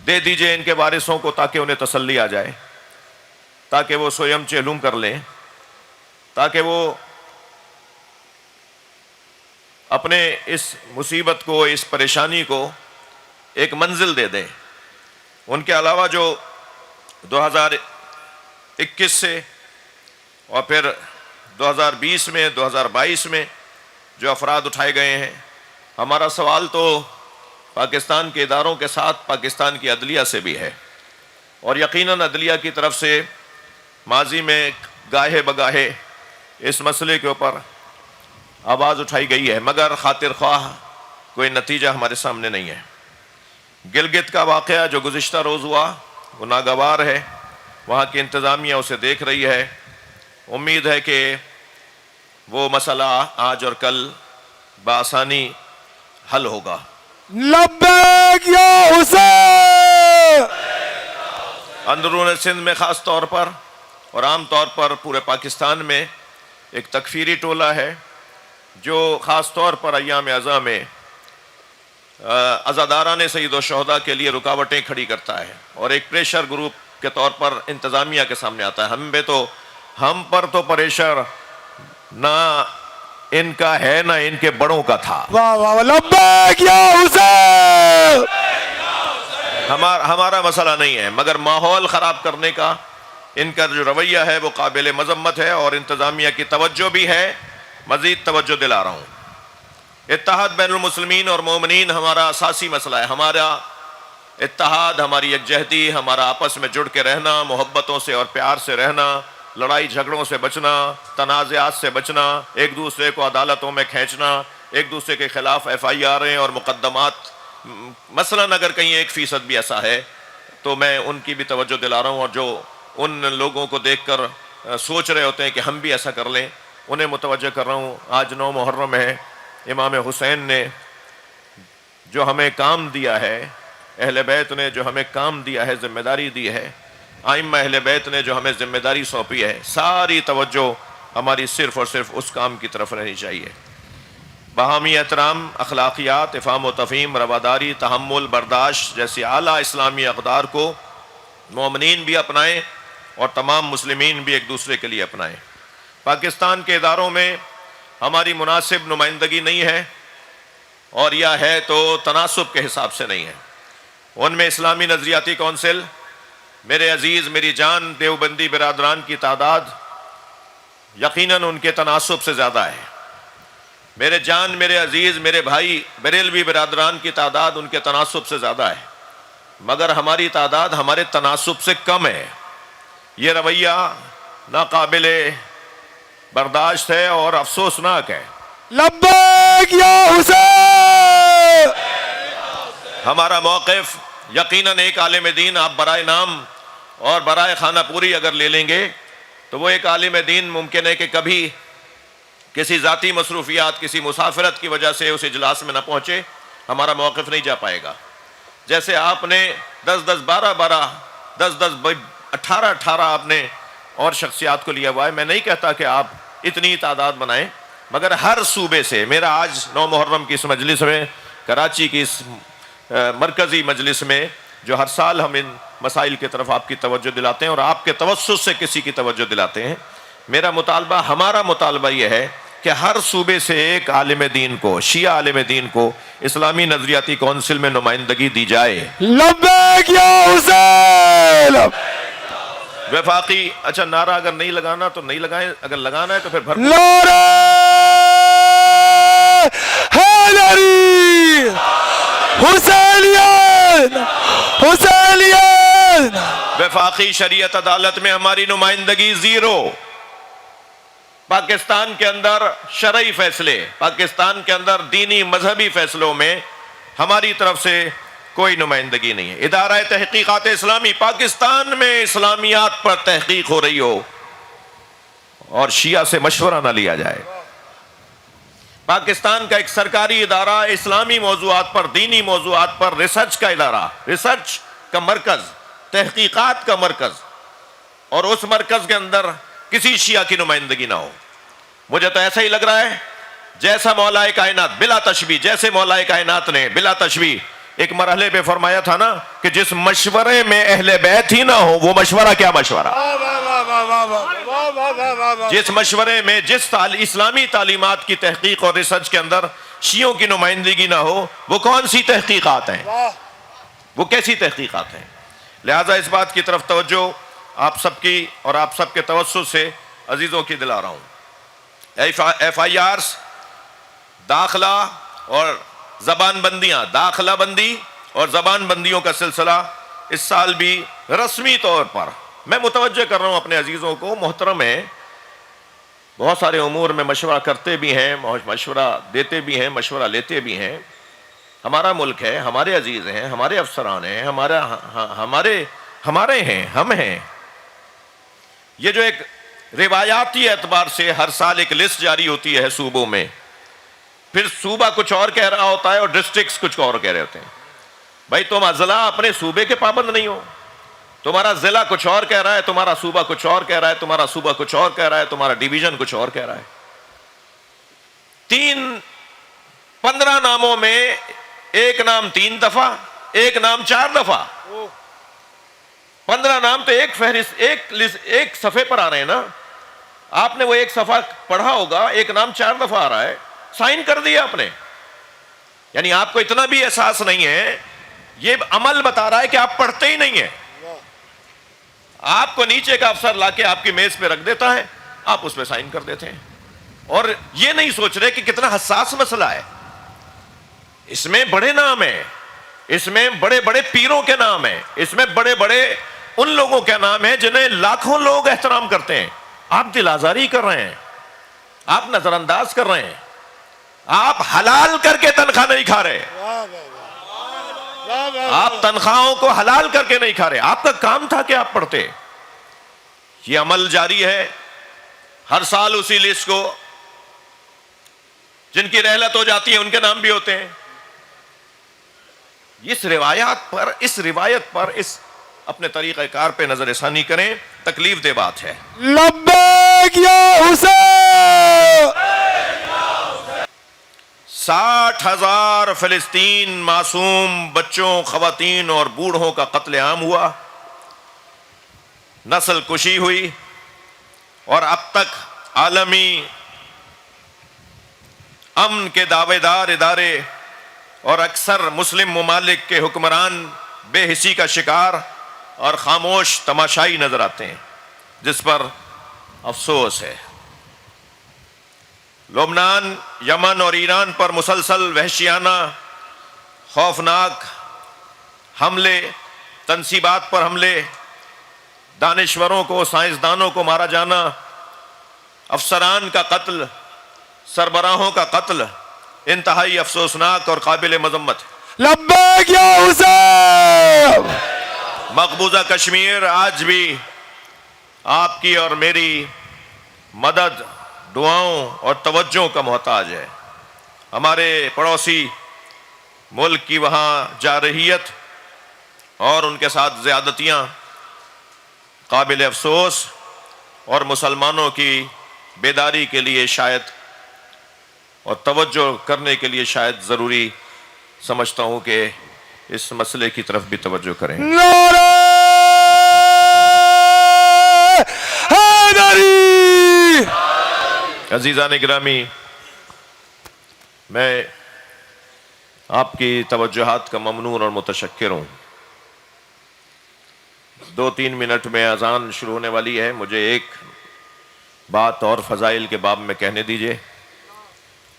دے دیجئے ان کے وارثوں کو تاکہ انہیں تسلی آ جائے، تاکہ وہ سویم چہلم کر لیں، تاکہ وہ اپنے اس مصیبت کو، اس پریشانی کو ایک منزل دے دیں۔ ان کے علاوہ جو 2021 سے اور پھر 2020 میں، 2022 میں جو افراد اٹھائے گئے ہیں، ہمارا سوال تو پاکستان کے اداروں کے ساتھ پاکستان کی عدلیہ سے بھی ہے، اور یقیناً عدلیہ کی طرف سے ماضی میں گاہے بگاہے اس مسئلے کے اوپر آواز اٹھائی گئی ہے، مگر خاطر خواہ کوئی نتیجہ ہمارے سامنے نہیں ہے۔ گلگت کا واقعہ جو گزشتہ روز ہوا وہ ناگوار ہے، وہاں کی انتظامیہ اسے دیکھ رہی ہے۔ امید ہے کہ وہ مسئلہ آج اور کل بآسانی حل ہوگا۔ لبیک یا حسین! اندرون سندھ میں خاص طور پر اور عام طور پر پورے پاکستان میں ایک تکفیری ٹولہ ہے جو خاص طور پر ایام عزا میں عزاداران سید و شہداء کے لیے رکاوٹیں کھڑی کرتا ہے، اور ایک پریشر گروپ کے طور پر انتظامیہ کے سامنے آتا ہے۔ ہم پر تو پریشر نہ ان کا ہے نہ ان کے بڑوں کا تھا۔ واہ واہ! لبیک یا حسین! ہمارا مسئلہ نہیں ہے، مگر ماحول خراب کرنے کا ان کا جو رویہ ہے وہ قابل مذمت ہے، اور انتظامیہ کی توجہ بھی ہے۔ مزید توجہ دلا رہا ہوں، اتحاد بین المسلمین اور مومنین ہمارا اساسی مسئلہ ہے۔ ہمارا اتحاد، ہماری یکجہتی، ہمارا آپس میں جڑ کے رہنا، محبتوں سے اور پیار سے رہنا، لڑائی جھگڑوں سے بچنا، تنازعات سے بچنا، ایک دوسرے کو عدالتوں میں کھینچنا، ایک دوسرے کے خلاف FIR اور مقدمات، مثلاً اگر کہیں 1% بھی ایسا ہے تو میں ان کی بھی توجہ دلا رہا ہوں، اور جو ان لوگوں کو دیکھ کر سوچ رہے ہوتے ہیں کہ ہم بھی ایسا کر لیں، انہیں متوجہ کر رہا ہوں۔ آج 9 محرم ہے، امام حسین نے جو ہمیں کام دیا ہے، اہل بیت نے جو ہمیں کام دیا ہے، ذمہ داری دی ہے، ائمہ اہل بیت نے جو ہمیں ذمہ داری سونپی ہے، ساری توجہ ہماری صرف اور صرف اس کام کی طرف رہنی چاہیے۔ باہمی احترام، اخلاقیات، افہام و تفہیم، رواداری، تحمل، برداشت جیسی اعلیٰ اسلامی اقدار کو مومنین بھی اپنائیں اور تمام مسلمین بھی ایک دوسرے کے لیے اپنائیں۔ پاکستان کے اداروں میں ہماری مناسب نمائندگی نہیں ہے، اور یا ہے تو تناسب کے حساب سے نہیں ہے۔ ان میں اسلامی نظریاتی کونسل، میرے عزیز میری جان دیوبندی برادران کی تعداد یقیناً ان کے تناسب سے زیادہ ہے۔ میرے جان میرے عزیز میرے بھائی بریلوی برادران کی تعداد ان کے تناسب سے زیادہ ہے، مگر ہماری تعداد ہمارے تناسب سے کم ہے۔ یہ رویہ ناقابل برداشت ہے اور افسوسناک ہے۔ لبیک یا حسین. ہمارا موقف یقیناً ایک عالم دین آپ برائے نام اور برائے خانہ پوری اگر لے لیں گے تو وہ ایک عالم دین ممکن ہے کہ کبھی کسی ذاتی مصروفیات، کسی مسافرت کی وجہ سے اس اجلاس میں نہ پہنچے، ہمارا موقف نہیں جا پائے گا۔ جیسے آپ نے 10-10، 12-12، 10-10، 18-18 آپ نے اور شخصیات کو لیا ہوا ہے۔ میں نہیں کہتا کہ آپ اتنی تعداد بنائیں، مگر ہر صوبے سے، میرا آج 9 محرم کی اس مجلس میں، کراچی کی اس مرکزی مجلس میں جو ہر سال ہم ان مسائل کی طرف آپ کی توجہ دلاتے ہیں اور آپ کے توسط سے کسی کی توجہ دلاتے ہیں، میرا مطالبہ، ہمارا مطالبہ یہ ہے کہ ہر صوبے سے ایک عالم دین کو، شیعہ عالم دین کو اسلامی نظریاتی کونسل میں نمائندگی دی جائے۔ لبیک یا حسین. وفاقی، اچھا نعرہ اگر نہیں لگانا تو نہیں لگائیں، اگر لگانا ہے تو پھر بھر نعرہ حیدری. حسینیت حسینیت. وفاقی شریعت عدالت میں ہماری نمائندگی زیرو۔ پاکستان کے اندر شرعی فیصلے، پاکستان کے اندر دینی مذہبی فیصلوں میں ہماری طرف سے کوئی نمائندگی نہیں ہے۔ ادارہ تحقیقات اسلامی، پاکستان میں اسلامیات پر تحقیق ہو رہی ہو اور شیعہ سے مشورہ نہ لیا جائے۔ پاکستان کا ایک سرکاری ادارہ اسلامی موضوعات پر، دینی موضوعات پر ریسرچ کا ادارہ، ریسرچ کا مرکز، تحقیقات کا مرکز، اور اس مرکز کے اندر کسی شیعہ کی نمائندگی نہ ہو۔ مجھے تو ایسا ہی لگ رہا ہے جیسا مولا کائنات بلا تشبیہ، جیسے مولا کائنات نے بلا تشبیہ ایک مرحلے پہ فرمایا تھا نا کہ جس مشورے میں اہل بیت ہی نہ ہو وہ مشورہ کیا مشورہ، جس مشورے میں جس اسلامی تعلیمات کی تحقیق اور ریسرچ کے اندر شیعوں کی نمائندگی نہ ہو وہ کون سی تحقیقات ہیں، وہ کیسی تحقیقات ہیں۔ لہٰذا اس بات کی طرف توجہ آپ سب کی اور آپ سب کے توسط سے عزیزوں کی دلا رہا ہوں۔ ایف آئی آرز، داخلہ اور زبان بندیاں، داخلہ بندی اور زبان بندیوں کا سلسلہ اس سال بھی رسمی طور پر میں متوجہ کر رہا ہوں اپنے عزیزوں کو۔ محترم ہیں، بہت سارے امور میں مشورہ کرتے بھی ہیں، مشورہ دیتے بھی ہیں، مشورہ لیتے بھی ہیں۔ ہمارا ملک ہے، ہمارے عزیز ہیں، ہمارے افسران ہیں، ہمارے ہیں، ہم ہیں۔ یہ جو ایک روایاتی اعتبار سے ہر سال ایک لسٹ جاری ہوتی ہے صوبوں میں، پھر صوبہ کچھ اور کہہ رہا ہوتا ہے اور ڈسٹرکٹس کچھ اور کہہ رہے ہوتے ہیں۔ بھائی تم اضلاع اپنے صوبے کے پابند نہیں ہو، تمہارا ضلع کچھ اور کہہ رہا ہے، تمہارا صوبہ کچھ اور کہہ رہا ہے، تمہارا صوبہ کچھ اور کہہ رہا ہے، تمہارا ڈویژن کچھ اور کہہ رہا ہے۔ 15 ناموں میں ایک نام 3 دفعہ، ایک نام 4 دفعہ، 15 نام تو ایک فہرست، ایک صفحے پر آ رہے ہیں نا۔ آپ نے وہ ایک صفحہ پڑھا ہوگا، ایک نام 4 دفعہ آ رہا ہے، سائن کر دیا آپ نے۔ یعنی آپ کو اتنا بھی احساس نہیں ہے، یہ عمل بتا رہا ہے کہ آپ پڑھتے ہی نہیں ہیں۔ آپ کو نیچے کا افسر لا کے آپ کی میز پہ رکھ دیتا ہے، آپ اس پہ سائن کر دیتے ہیں، اور یہ نہیں سوچ رہے کہ کتنا حساس مسئلہ ہے۔ اس میں بڑے نام ہیں، اس میں بڑے بڑے پیروں کے نام ہیں، اس میں بڑے بڑے ان لوگوں کے نام ہیں جنہیں لاکھوں لوگ احترام کرتے ہیں۔ آپ دل آزاری کر رہے ہیں، آپ نظر انداز کر رہے ہیں، آپ حلال کر کے تنخواہ نہیں کھا رہے، آپ تنخواہوں کو حلال کر کے نہیں کھا رہے، آپ کا کام تھا کہ آپ پڑھتے۔ یہ عمل جاری ہے، ہر سال اسی لسٹ کو جن کی رحلت ہو جاتی ہے ان کے نام بھی ہوتے ہیں۔ اس روایت پر اس اپنے طریقہ کار پہ نظر ثانی کریں، تکلیف دہ بات ہے۔ لبیک یا حسین. 60,000 فلسطین معصوم بچوں، خواتین اور بوڑھوں کا قتل عام ہوا، نسل کشی ہوئی، اور اب تک عالمی امن کے دعوے دار ادارے اور اکثر مسلم ممالک کے حکمران بے حسی کا شکار اور خاموش تماشائی نظر آتے ہیں، جس پر افسوس ہے۔ لبنان، یمن اور ایران پر مسلسل وحشیانہ خوفناک حملے، تنصیبات پر حملے، دانشوروں کو، سائنسدانوں کو مارا جانا، افسران کا قتل، سربراہوں کا قتل انتہائی افسوسناک اور قابل مذمت ہے۔ لبیک یا حسین! مقبوضہ کشمیر آج بھی آپ کی اور میری مدد، دعاؤں اور توجہ کا محتاج ہے۔ ہمارے پڑوسی ملک کی وہاں جارحیت اور ان کے ساتھ زیادتیاں قابل افسوس اور مسلمانوں کی بیداری کے لیے شاید اور توجہ کرنے کے لیے شاید ضروری سمجھتا ہوں کہ اس مسئلے کی طرف بھی توجہ کریں۔ نعرہ حیدری! عزیزان گرامی، میں آپ کی توجہات کا ممنون اور متشکر ہوں۔ 2-3 منٹ میں اذان شروع ہونے والی ہے، مجھے ایک بات اور فضائل کے باب میں کہنے دیجئے،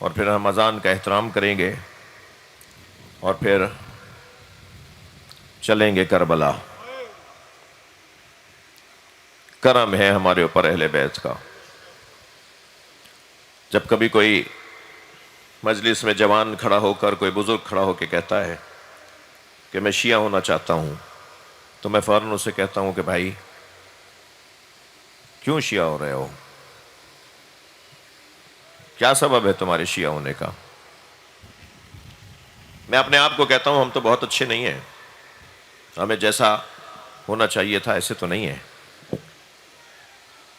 اور پھر ہم اذان کا احترام کریں گے اور پھر چلیں گے کربلا۔ کرم ہے ہمارے اوپر اہل بیت کا۔ جب کبھی کوئی مجلس میں جوان کھڑا ہو کر، کوئی بزرگ کھڑا ہو کے کہتا ہے کہ میں شیعہ ہونا چاہتا ہوں، تو میں فوراً اسے کہتا ہوں کہ بھائی کیوں شیعہ ہو رہے ہو؟ کیا سبب ہے تمہارے شیعہ ہونے کا؟ میں اپنے آپ کو کہتا ہوں ہم تو بہت اچھے نہیں ہیں، ہمیں جیسا ہونا چاہیے تھا ایسے تو نہیں ہے،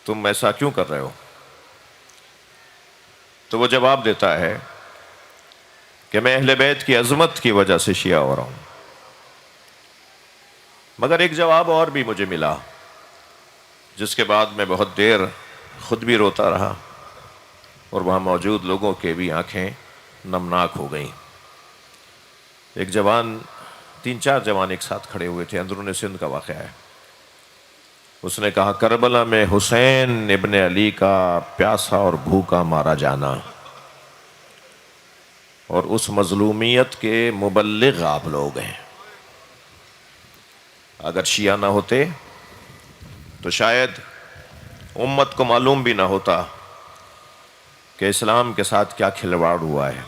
تم ایسا کیوں کر رہے ہو؟ تو وہ جواب دیتا ہے کہ میں اہل بیت کی عظمت کی وجہ سے شیعہ ہو رہا ہوں۔ مگر ایک جواب اور بھی مجھے ملا، جس کے بعد میں بہت دیر خود بھی روتا رہا اور وہاں موجود لوگوں کے بھی آنکھیں نمناک ہو گئیں۔ ایک جوان، 3-4 جوان ایک ساتھ کھڑے ہوئے تھے، اندرون سندھ کا واقعہ ہے۔ اس نے کہا کربلا میں حسین ابن علی کا پیاسا اور بھوکا مارا جانا، اور اس مظلومیت کے مبلغ آپ لوگ ہیں۔ اگر شیعہ نہ ہوتے تو شاید امت کو معلوم بھی نہ ہوتا کہ اسلام کے ساتھ کیا کھلواڑ ہوا ہے،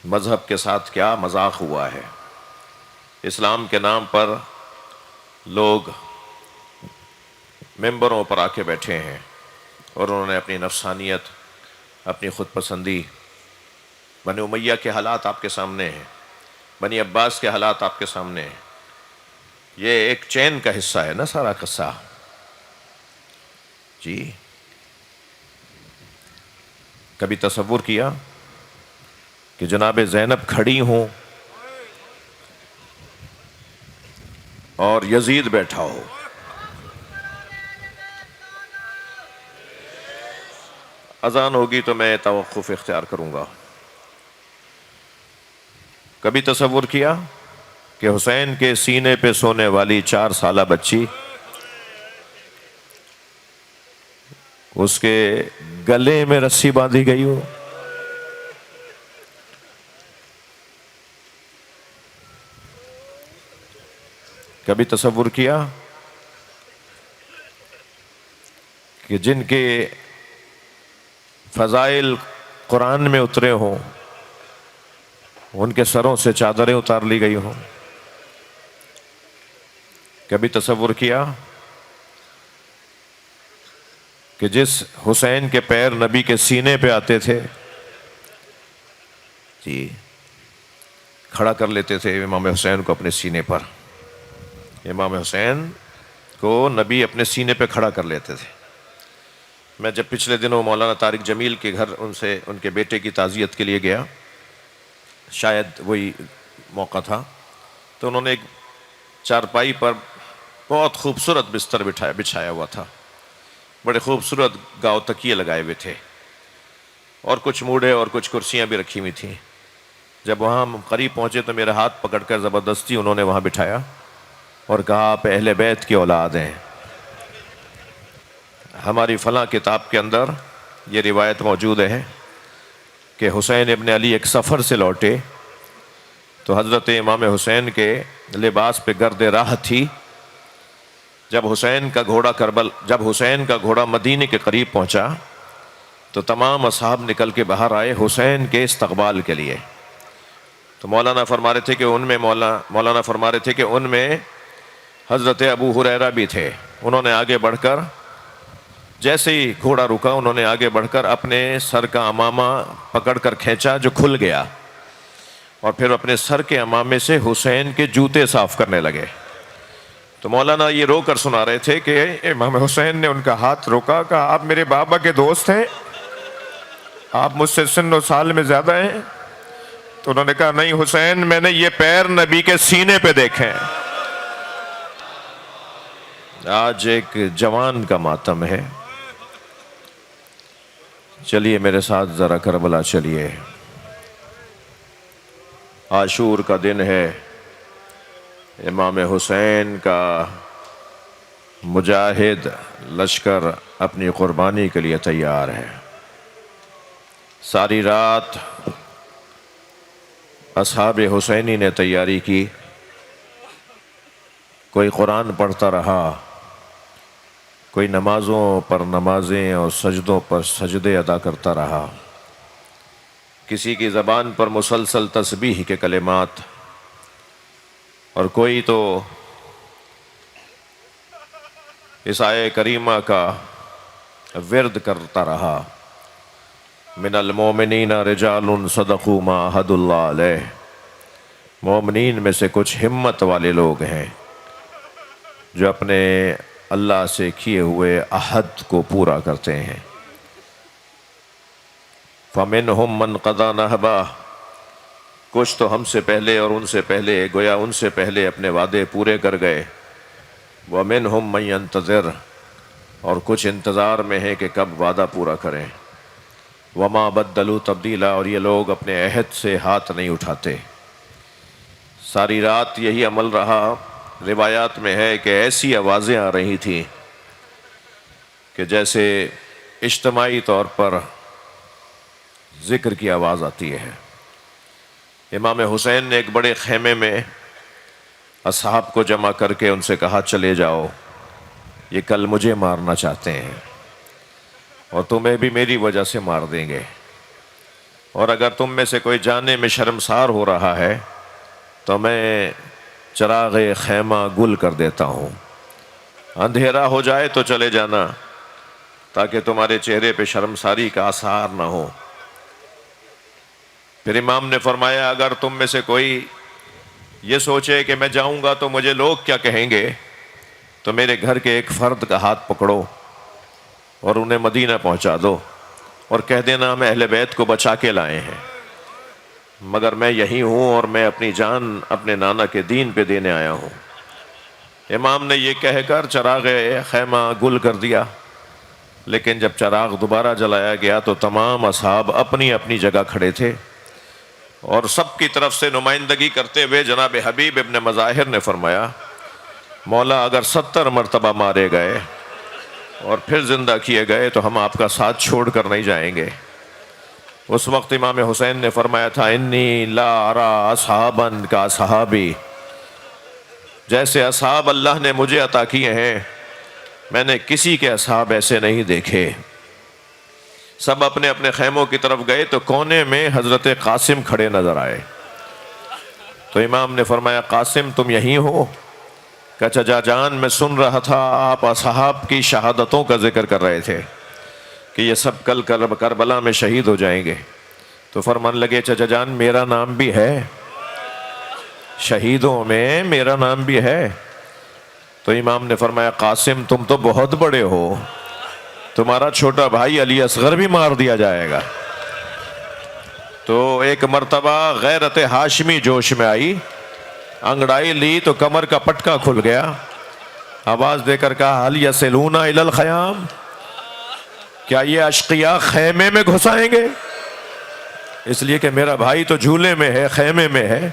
مذہب کے ساتھ کیا مذاق ہوا ہے۔ اسلام کے نام پر لوگ ممبروں پر آ کے بیٹھے ہیں اور انہوں نے اپنی نفسانیت، اپنی خود پسندی، بنی امیہ کے حالات آپ کے سامنے ہیں، بنی عباس کے حالات آپ کے سامنے ہیں۔ یہ ایک چین کا حصہ ہے نا سارا قصہ جی۔ کبھی تصور کیا کہ جناب زینب کھڑی ہوں اور یزید بیٹھا ہو؟ اذان ہوگی تو میں توقف اختیار کروں گا۔ کبھی تصور کیا کہ حسین کے سینے پہ سونے والی 4 سالہ بچی اس کے گلے میں رسی باندھی گئی ہو؟ کبھی تصور کیا کہ جن کے فضائل قرآن میں اترے ہوں ان کے سروں سے چادریں اتار لی گئی ہوں؟ کبھی تصور کیا کہ جس حسین کے پیر نبی کے سینے پہ آتے تھے جی، کھڑا کر لیتے تھے امام حسین کو اپنے سینے پر، امام حسین کو نبی اپنے سینے پہ کھڑا کر لیتے تھے، میں جب پچھلے دنوں مولانا طارق جمیل کے گھر ان کے بیٹے کی تعزیت کے لیے گیا، شاید وہی موقع تھا، تو انہوں نے ایک چارپائی پر بہت خوبصورت بستر بچھایا ہوا تھا، بڑے خوبصورت گاؤ تکیے لگائے ہوئے تھے، اور کچھ موڑے اور کچھ کرسیاں بھی رکھی ہوئی تھیں۔ جب وہاں ہم قریب پہنچے تو میرا ہاتھ پکڑ کر زبردستی انہوں نے وہاں بٹھایا اور کہا آپ اہل بیت کی اولاد ہیں۔ ہماری فلاں کتاب کے اندر یہ روایت موجود ہے کہ حسین ابن علی ایک سفر سے لوٹے تو حضرت امام حسین کے لباس پہ گرد راہ تھی۔ جب حسین کا گھوڑا مدینے کے قریب پہنچا تو تمام اصحاب نکل کے باہر آئے حسین کے استقبال کے لیے۔ تو مولانا فرما رہے تھے کہ ان میں حضرت ابو ہریرہ بھی تھے۔ انہوں نے آگے بڑھ کر، جیسے ہی گھوڑا رکا، انہوں نے آگے بڑھ کر اپنے سر کا امامہ پکڑ کر کھینچا جو کھل گیا، اور پھر اپنے سر کے امامے سے حسین کے جوتے صاف کرنے لگے۔ تو مولانا یہ رو کر سنا رہے تھے کہ امام حسین نے ان کا ہاتھ روکا، کہا آپ میرے بابا کے دوست ہیں، آپ مجھ سے سن و سال میں زیادہ ہیں؟ تو انہوں نے کہا نہیں حسین، میں نے یہ پیر نبی کے سینے پہ دیکھے ہیں۔ آج ایک جوان کا ماتم ہے، چلیے میرے ساتھ ذرا کربلا چلیے۔ عاشور کا دن ہے، امام حسین کا مجاہد لشکر اپنی قربانی کے لیے تیار ہے۔ ساری رات اصحاب حسینی نے تیاری کی، کوئی قرآن پڑھتا رہا، کوئی نمازوں پر نمازیں اور سجدوں پر سجدے ادا کرتا رہا، کسی کی زبان پر مسلسل تسبیح کے کلمات، اور کوئی تو اس آیے کریمہ کا ورد کرتا رہا، من المومنین رجال صدقوا ما عہدوا اللہ علیہ۔ مومنین میں سے کچھ ہمت والے لوگ ہیں جو اپنے اللہ سے کیے ہوئے عہد کو پورا کرتے ہیں۔ فَمِنْهُمْ مَنْ قَضَى نَحْبَهُ، کچھ تو ہم سے پہلے اور ان سے پہلے گویا ان سے پہلے اپنے وعدے پورے کر گئے۔ وَمِنْهُمْ مَنْ يَنْتَظِرُ، اور کچھ انتظار میں ہیں کہ کب وعدہ پورا کریں۔ وَمَا بَدَّلُوا تَبْدِيلًا، اور یہ لوگ اپنے عہد سے ہاتھ نہیں اٹھاتے۔ ساری رات یہی عمل رہا۔ روایات میں ہے کہ ایسی آوازیں آ رہی تھیں کہ جیسے اجتماعی طور پر ذکر کی آواز آتی ہے۔ امام حسین نے ایک بڑے خیمے میں اصحاب کو جمع کر کے ان سے کہا چلے جاؤ، یہ کل مجھے مارنا چاہتے ہیں اور تمہیں بھی میری وجہ سے مار دیں گے، اور اگر تم میں سے کوئی جانے میں شرمسار ہو رہا ہے تو میں چراغ خیمہ گل کر دیتا ہوں، اندھیرا ہو جائے تو چلے جانا تاکہ تمہارے چہرے پہ شرمساری کا آثار نہ ہو۔ پھر امام نے فرمایا اگر تم میں سے کوئی یہ سوچے کہ میں جاؤں گا تو مجھے لوگ کیا کہیں گے، تو میرے گھر کے ایک فرد کا ہاتھ پکڑو اور انہیں مدینہ پہنچا دو اور کہہ دینا ہم اہل بیت کو بچا کے لائے ہیں، مگر میں یہی ہوں اور میں اپنی جان اپنے نانا کے دین پہ دینے آیا ہوں۔ امام نے یہ کہہ کر چراغ خیمہ گل کر دیا، لیکن جب چراغ دوبارہ جلایا گیا تو تمام اصحاب اپنی اپنی جگہ کھڑے تھے، اور سب کی طرف سے نمائندگی کرتے ہوئے جناب حبیب ابن مظاہر نے فرمایا مولا اگر 70 مرتبہ مارے گئے اور پھر زندہ کیے گئے تو ہم آپ کا ساتھ چھوڑ کر نہیں جائیں گے۔ اس وقت امام حسین نے فرمایا تھا انی لا ارا اصحابا کا اصحابی، جیسے اصحاب اللہ نے مجھے عطا کیے ہیں میں نے کسی کے اصحاب ایسے نہیں دیکھے۔ سب اپنے اپنے خیموں کی طرف گئے تو کونے میں حضرت قاسم کھڑے نظر آئے، تو امام نے فرمایا قاسم تم یہیں ہو؟ کہ چچا جان میں سن رہا تھا آپ اصحاب کی شہادتوں کا ذکر کر رہے تھے کہ یہ سب کل کربلا میں شہید ہو جائیں گے، تو فرمان لگے چچا جان میرا نام بھی ہے، شہیدوں میں میرا نام بھی ہے۔ تو امام نے فرمایا قاسم تم تو بہت بڑے ہو، تمہارا چھوٹا بھائی علی اصغر بھی مار دیا جائے گا۔ تو ایک مرتبہ غیرت ہاشمی جوش میں آئی، انگڑائی لی تو کمر کا پٹکا کھل گیا، آواز دے کر کہا هل يصلون الى الخیام، کیا یہ اشقیاء خیمے میں گھسائیں گے؟ اس لیے کہ میرا بھائی تو جھولے میں ہے، خیمے میں ہے۔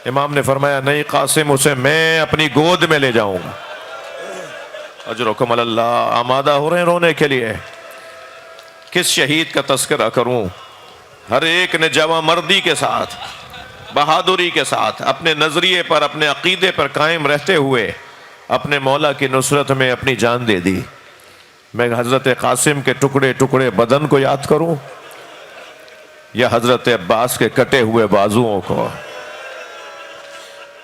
امام نے فرمایا نہیں قاسم، اسے میں اپنی گود میں لے جاؤں گا۔ اجرکم اللہ، آمادہ ہو رہے ہیں رونے کے لیے؟ کس شہید کا تذکرہ کروں؟ ہر ایک نے جواں مردی کے ساتھ، بہادری کے ساتھ، اپنے نظریے پر، اپنے عقیدے پر قائم رہتے ہوئے اپنے مولا کی نصرت میں اپنی جان دے دی۔ میں حضرت قاسم کے ٹکڑے ٹکڑے بدن کو یاد کروں یا حضرت عباس کے کٹے ہوئے بازوؤں کو؟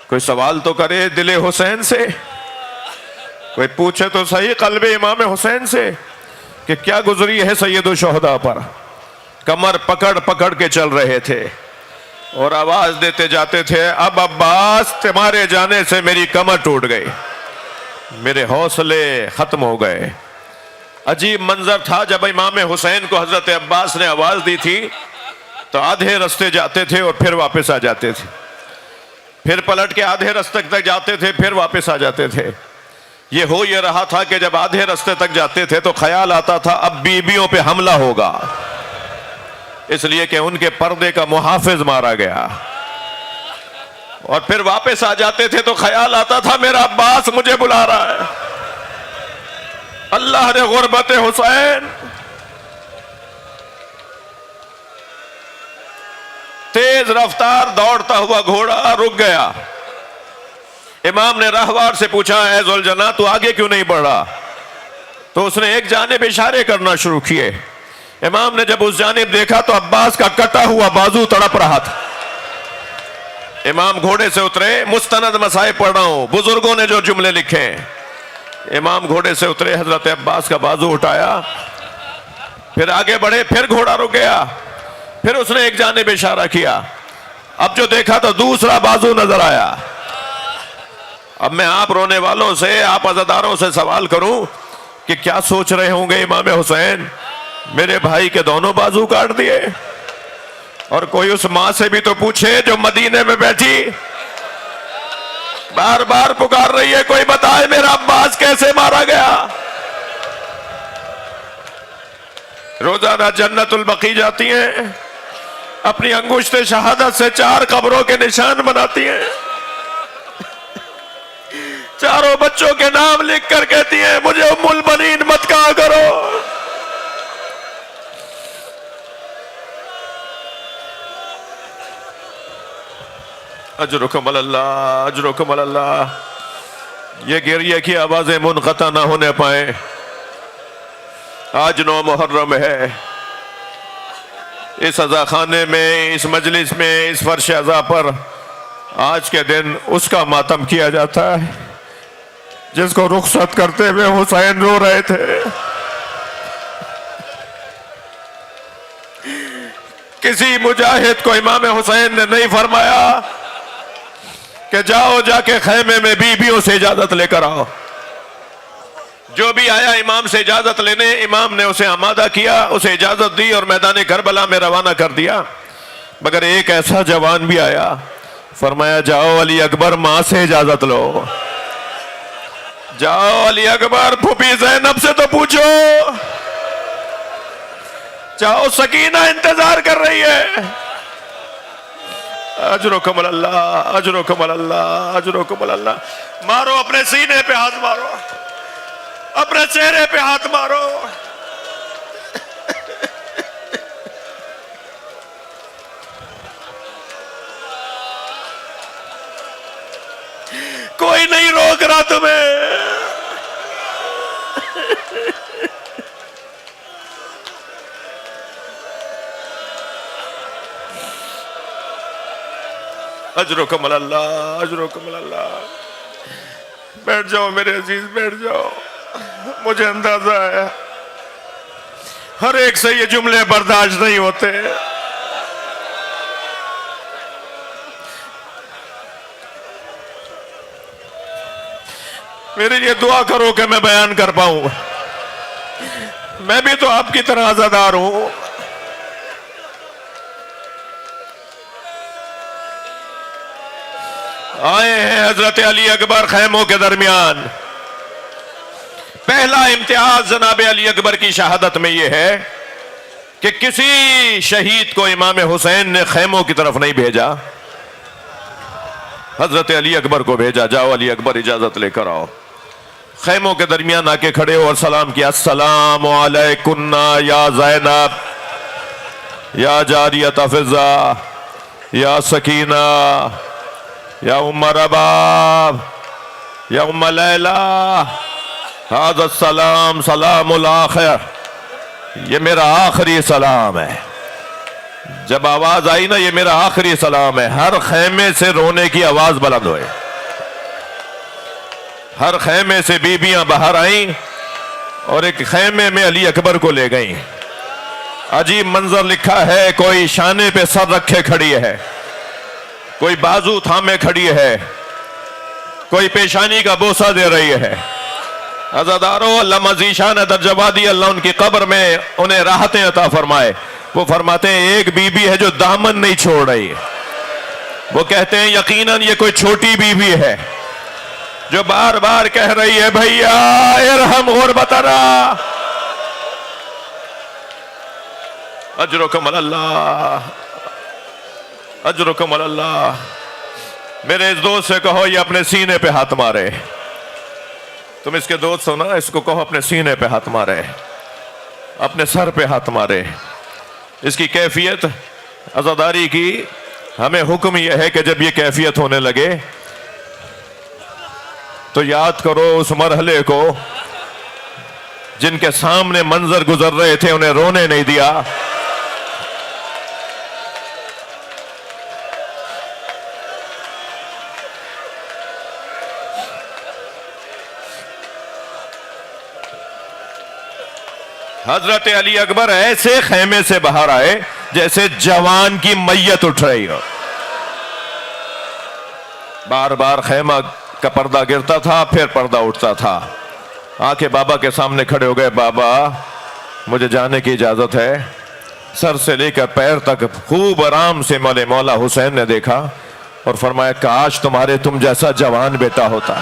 کوئی سوال تو کرے دل حسین سے، کوئی پوچھے تو صحیح قلب امام حسین سے کہ کیا گزری ہے سید الشہداء پر۔ کمر پکڑ پکڑ کے چل رہے تھے اور آواز دیتے جاتے تھے اب عباس تمہارے جانے سے میری کمر ٹوٹ گئی، میرے حوصلے ختم ہو گئے۔ عجیب منظر تھا جب امام حسین کو حضرت عباس نے آواز دی تھی تو آدھے رستے جاتے تھے اور پھر واپس آ جاتے تھے، پھر پلٹ کے آدھے رستے تک جاتے تھے، پھر واپس آ جاتے تھے۔ یہ ہو یہ رہا تھا کہ جب آدھے رستے تک جاتے تھے تو خیال آتا تھا اب بیویوں پہ حملہ ہوگا، اس لیے کہ ان کے پردے کا محافظ مارا گیا، اور پھر واپس آ جاتے تھے تو خیال آتا تھا میرا عباس مجھے بلا رہا ہے۔ اللہ نے غربت حسین، تیز رفتار دوڑتا ہوا گھوڑا رک گیا۔ امام نے راہوار سے پوچھا اے ذوالجناح تو آگے کیوں نہیں بڑھ رہا؟ تو اس نے ایک جانب اشارے کرنا شروع کیے۔ امام نے جب اس جانب دیکھا تو عباس کا کٹا ہوا بازو تڑپ رہا تھا۔ امام گھوڑے سے اترے، مستند مسائب پڑھ رہا ہوں، بزرگوں نے جو جملے لکھے ہیں۔ امام گھوڑے سے اترے، حضرت عباس کا بازو اٹھایا، پھر آگے بڑھے، پھر گھوڑا رک گیا، پھر اس نے ایک جانب اشارہ کیا، اب جو دیکھا تو دوسرا بازو نظر آیا۔ اب میں آپ رونے والوں سے، آپ عزاداروں سے سوال کروں کہ کیا سوچ رہے ہوں گے امام حسین؟ میرے بھائی کے دونوں بازو کاٹ دیے۔ اور کوئی اس ماں سے بھی تو پوچھے جو مدینے میں بیٹھی بار بار پکار رہی ہے کوئی بتائے میرا عباس کیسے مارا گیا۔ روزانہ جنت البقیع جاتی ہیں، اپنی انگشت شہادت سے 4 قبروں کے نشان بناتی ہیں، چاروں بچوں کے نام لکھ کر کہتی ہیں مجھے ام البنین مت کہا کرو۔ اجرکم اللہ، اجرکم اللہ۔ یہ گریہ کی آوازیں منقطع نہ ہونے پائیں۔ آج 9 محرم ہے، اس عزا خانے میں، اس مجلس میں، اس فرش عزا پر آج کے دن اس کا ماتم کیا جاتا ہے جس کو رخصت کرتے ہوئے حسین رو رہے تھے۔ کسی مجاہد کو امام حسین نے نہیں فرمایا کہ جاؤ جا کے خیمے میں بیویوں سے اجازت لے کر آؤ۔ جو بھی آیا امام سے اجازت لینے، امام نے اسے آمادہ کیا، اسے اجازت دی اور میدان کربلا میں روانہ کر دیا۔ مگر ایک ایسا جوان بھی آیا، فرمایا جاؤ علی اکبر ماں سے اجازت لو، جاؤ علی اکبر پھوپھی زینب سے تو پوچھو، جاؤ سکینہ انتظار کر رہی ہے۔ اجرکم اللہ، اجرکم اللہ، اجرکم اللہ۔ مارو اپنے سینے پہ ہاتھ مارو، اپنے چہرے پہ ہاتھ مارو۔ کوئی نہیں روک رہا تمہیں۔ اجرکم اللہ، اجرکم اللہ۔ بیٹھ جاؤ میرے عزیز، بیٹھ جاؤ۔ مجھے اندازہ ہے ہر ایک سے یہ جملے برداشت نہیں ہوتے۔ میرے لیے دعا کرو کہ میں بیان کر پاؤں۔ میں بھی تو آپ کی طرح عزادار ہوں. آئے ہیں حضرت علی اکبر خیموں کے درمیان. پہلا امتیاز جناب علی اکبر کی شہادت میں یہ ہے کہ کسی شہید کو امام حسین نے خیموں کی طرف نہیں بھیجا، حضرت علی اکبر کو بھیجا. جاؤ علی اکبر اجازت لے کر آؤ. خیموں کے درمیان آ کے کھڑے ہو اور سلام کیا. السلام علیکم یا زینب، یا جاریۃ فضہ، یا سکینہ، یا ام رباب، یا ام لیلہ، هذا السلام سلام الآخر. یہ میرا آخری سلام ہے. جب آواز آئی نا یہ میرا آخری سلام ہے، ہر خیمے سے رونے کی آواز بلند ہوئے. ہر خیمے سے بیویاں باہر آئیں اور ایک خیمے میں علی اکبر کو لے گئیں. عجیب منظر لکھا ہے، کوئی شانے پہ سر رکھے کھڑی ہے، کوئی بازو تھامے کھڑی ہے، کوئی پیشانی کا بوسہ دے رہی ہے. عزادارو، اللہ مزید شان درجہ دی، اللہ ان کی قبر میں انہیں راحتیں عطا فرمائے. وہ فرماتے ہیں ایک بیوی ہے جو دامن نہیں چھوڑ رہی ہے. وہ کہتے ہیں یقیناً یہ کوئی چھوٹی بیوی ہے جو بار بار کہہ رہی ہے بھیا ارحم غربتنا. اجرکم اللہ، اجرکم اللہ. میرے اس دوست سے کہو یہ اپنے سینے پہ ہاتھ مارے. تم اس کے دوست ہو نا، اس کو کہو اپنے سینے پہ ہاتھ مارے، اپنے سر پہ ہاتھ مارے. اس کی کیفیت عزاداری کی ہمیں حکم یہ ہے کہ جب یہ کیفیت ہونے لگے تو یاد کرو اس مرحلے کو جن کے سامنے منظر گزر رہے تھے انہیں رونے نہیں دیا. حضرت علی اکبر ایسے خیمے سے باہر آئے جیسے جوان کی میت اٹھ رہی ہو. بار بار خیمہ کا پردہ گرتا تھا، پھر پردہ اٹھتا تھا. آ کے بابا کے سامنے کھڑے ہو گئے. بابا مجھے جانے کی اجازت ہے. سر سے لے کر پیر تک خوب آرام سے مولا حسین نے دیکھا اور فرمایا کاش تم جیسا جوان بیٹا ہوتا.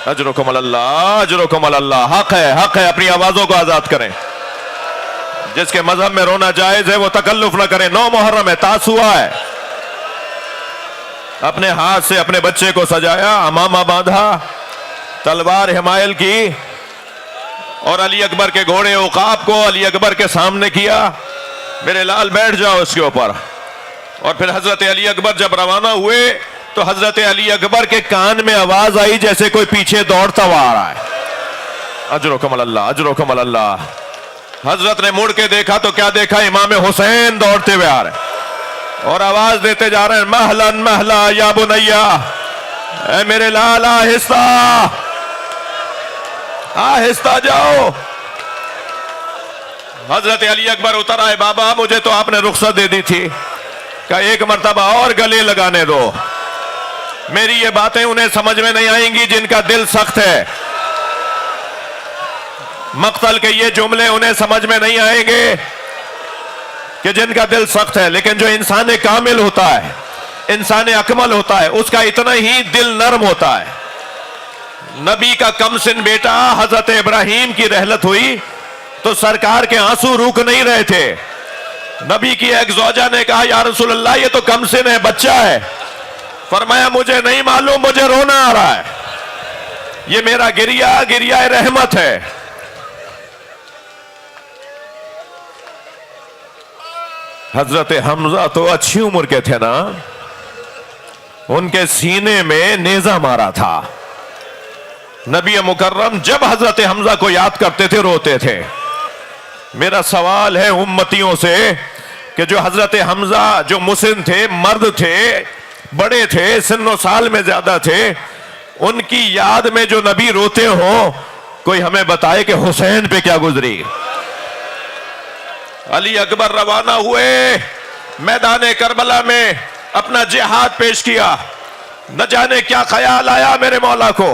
اجرکم اللہ، اجرکم اللہ. حق ہے، حق ہے. اپنی آوازوں کو آزاد کریں. جس کے مذہب میں رونا جائز ہے وہ تکلف نہ کریں. 9 محرم ہے، تاسوعا ہے. اپنے ہاتھ سے اپنے بچے کو سجایا، امامہ باندھا، تلوار حمائل کی اور علی اکبر کے گھوڑے عقاب کو علی اکبر کے سامنے کیا. میرے لال بیٹھ جاؤ اس کے اوپر. اور پھر حضرت علی اکبر جب روانہ ہوئے تو حضرت علی اکبر کے کان میں آواز آئی جیسے کوئی پیچھے دوڑتا ہوا آ رہا ہے. اجرکم اللہ، اجرکم اللہ. حضرت نے مڑ کے دیکھا تو کیا دیکھا؟ امام حسین دوڑتے ہوئے آ رہے ہیں اور آواز دیتے جا رہے ہیں مہلن مہلا یا بنیا، اے میرے لال آہستہ آہستہ جاؤ. حضرت علی اکبر اتر آئے. بابا مجھے تو آپ نے رخصت دے دی تھی کہ ایک مرتبہ اور گلے لگانے دو. میری یہ باتیں انہیں سمجھ میں نہیں آئیں گی جن کا دل سخت ہے. مقتل کے یہ جملے انہیں سمجھ میں نہیں آئیں گے کہ جن کا دل سخت ہے. لیکن جو انسان کامل ہوتا ہے، انسان اکمل ہوتا ہے، اس کا اتنا ہی دل نرم ہوتا ہے. نبی کا کم سن بیٹا حضرت ابراہیم کی رحلت ہوئی تو سرکار کے آنسو رک نہیں رہے تھے. نبی کی ایک زوجہ نے کہا یا رسول اللہ یہ تو کم سن ہے، بچہ ہے. فرمایا مجھے نہیں معلوم، مجھے رونا آ رہا ہے. یہ میرا گریہ رحمت ہے. حضرت حمزہ تو اچھی عمر کے تھے نا، ان کے سینے میں نیزہ مارا تھا. نبی مکرم جب حضرت حمزہ کو یاد کرتے تھے روتے تھے. میرا سوال ہے امتیوں سے کہ جو حضرت حمزہ جو مسن تھے، مرد تھے، بڑے تھے، سن و سال میں زیادہ تھے، ان کی یاد میں جو نبی روتے ہوں، کوئی ہمیں بتائے کہ حسین پہ کیا گزری. علی اکبر روانہ ہوئے، میدان کربلا میں اپنا جہاد پیش کیا. نہ جانے کیا خیال آیا میرے مولا کو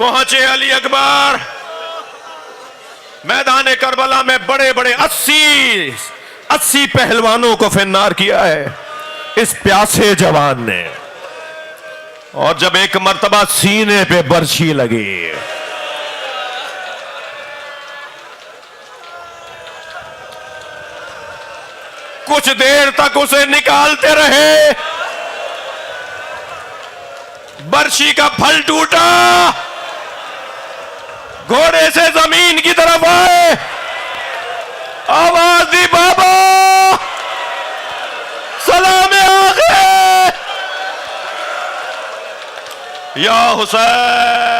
پہنچے علی اکبر میدان کربلا میں بڑے بڑے 80 پہلوانوں کو فنار کیا ہے اس پیاسے جوان نے. اور جب ایک مرتبہ سینے پہ برچھی لگی کچھ دیر تک اسے نکالتے رہے. برچھی کا پھل ٹوٹا, گھوڑے سے زمین کی طرف آئے, آواز دی بابا سلام آخر یا حسین.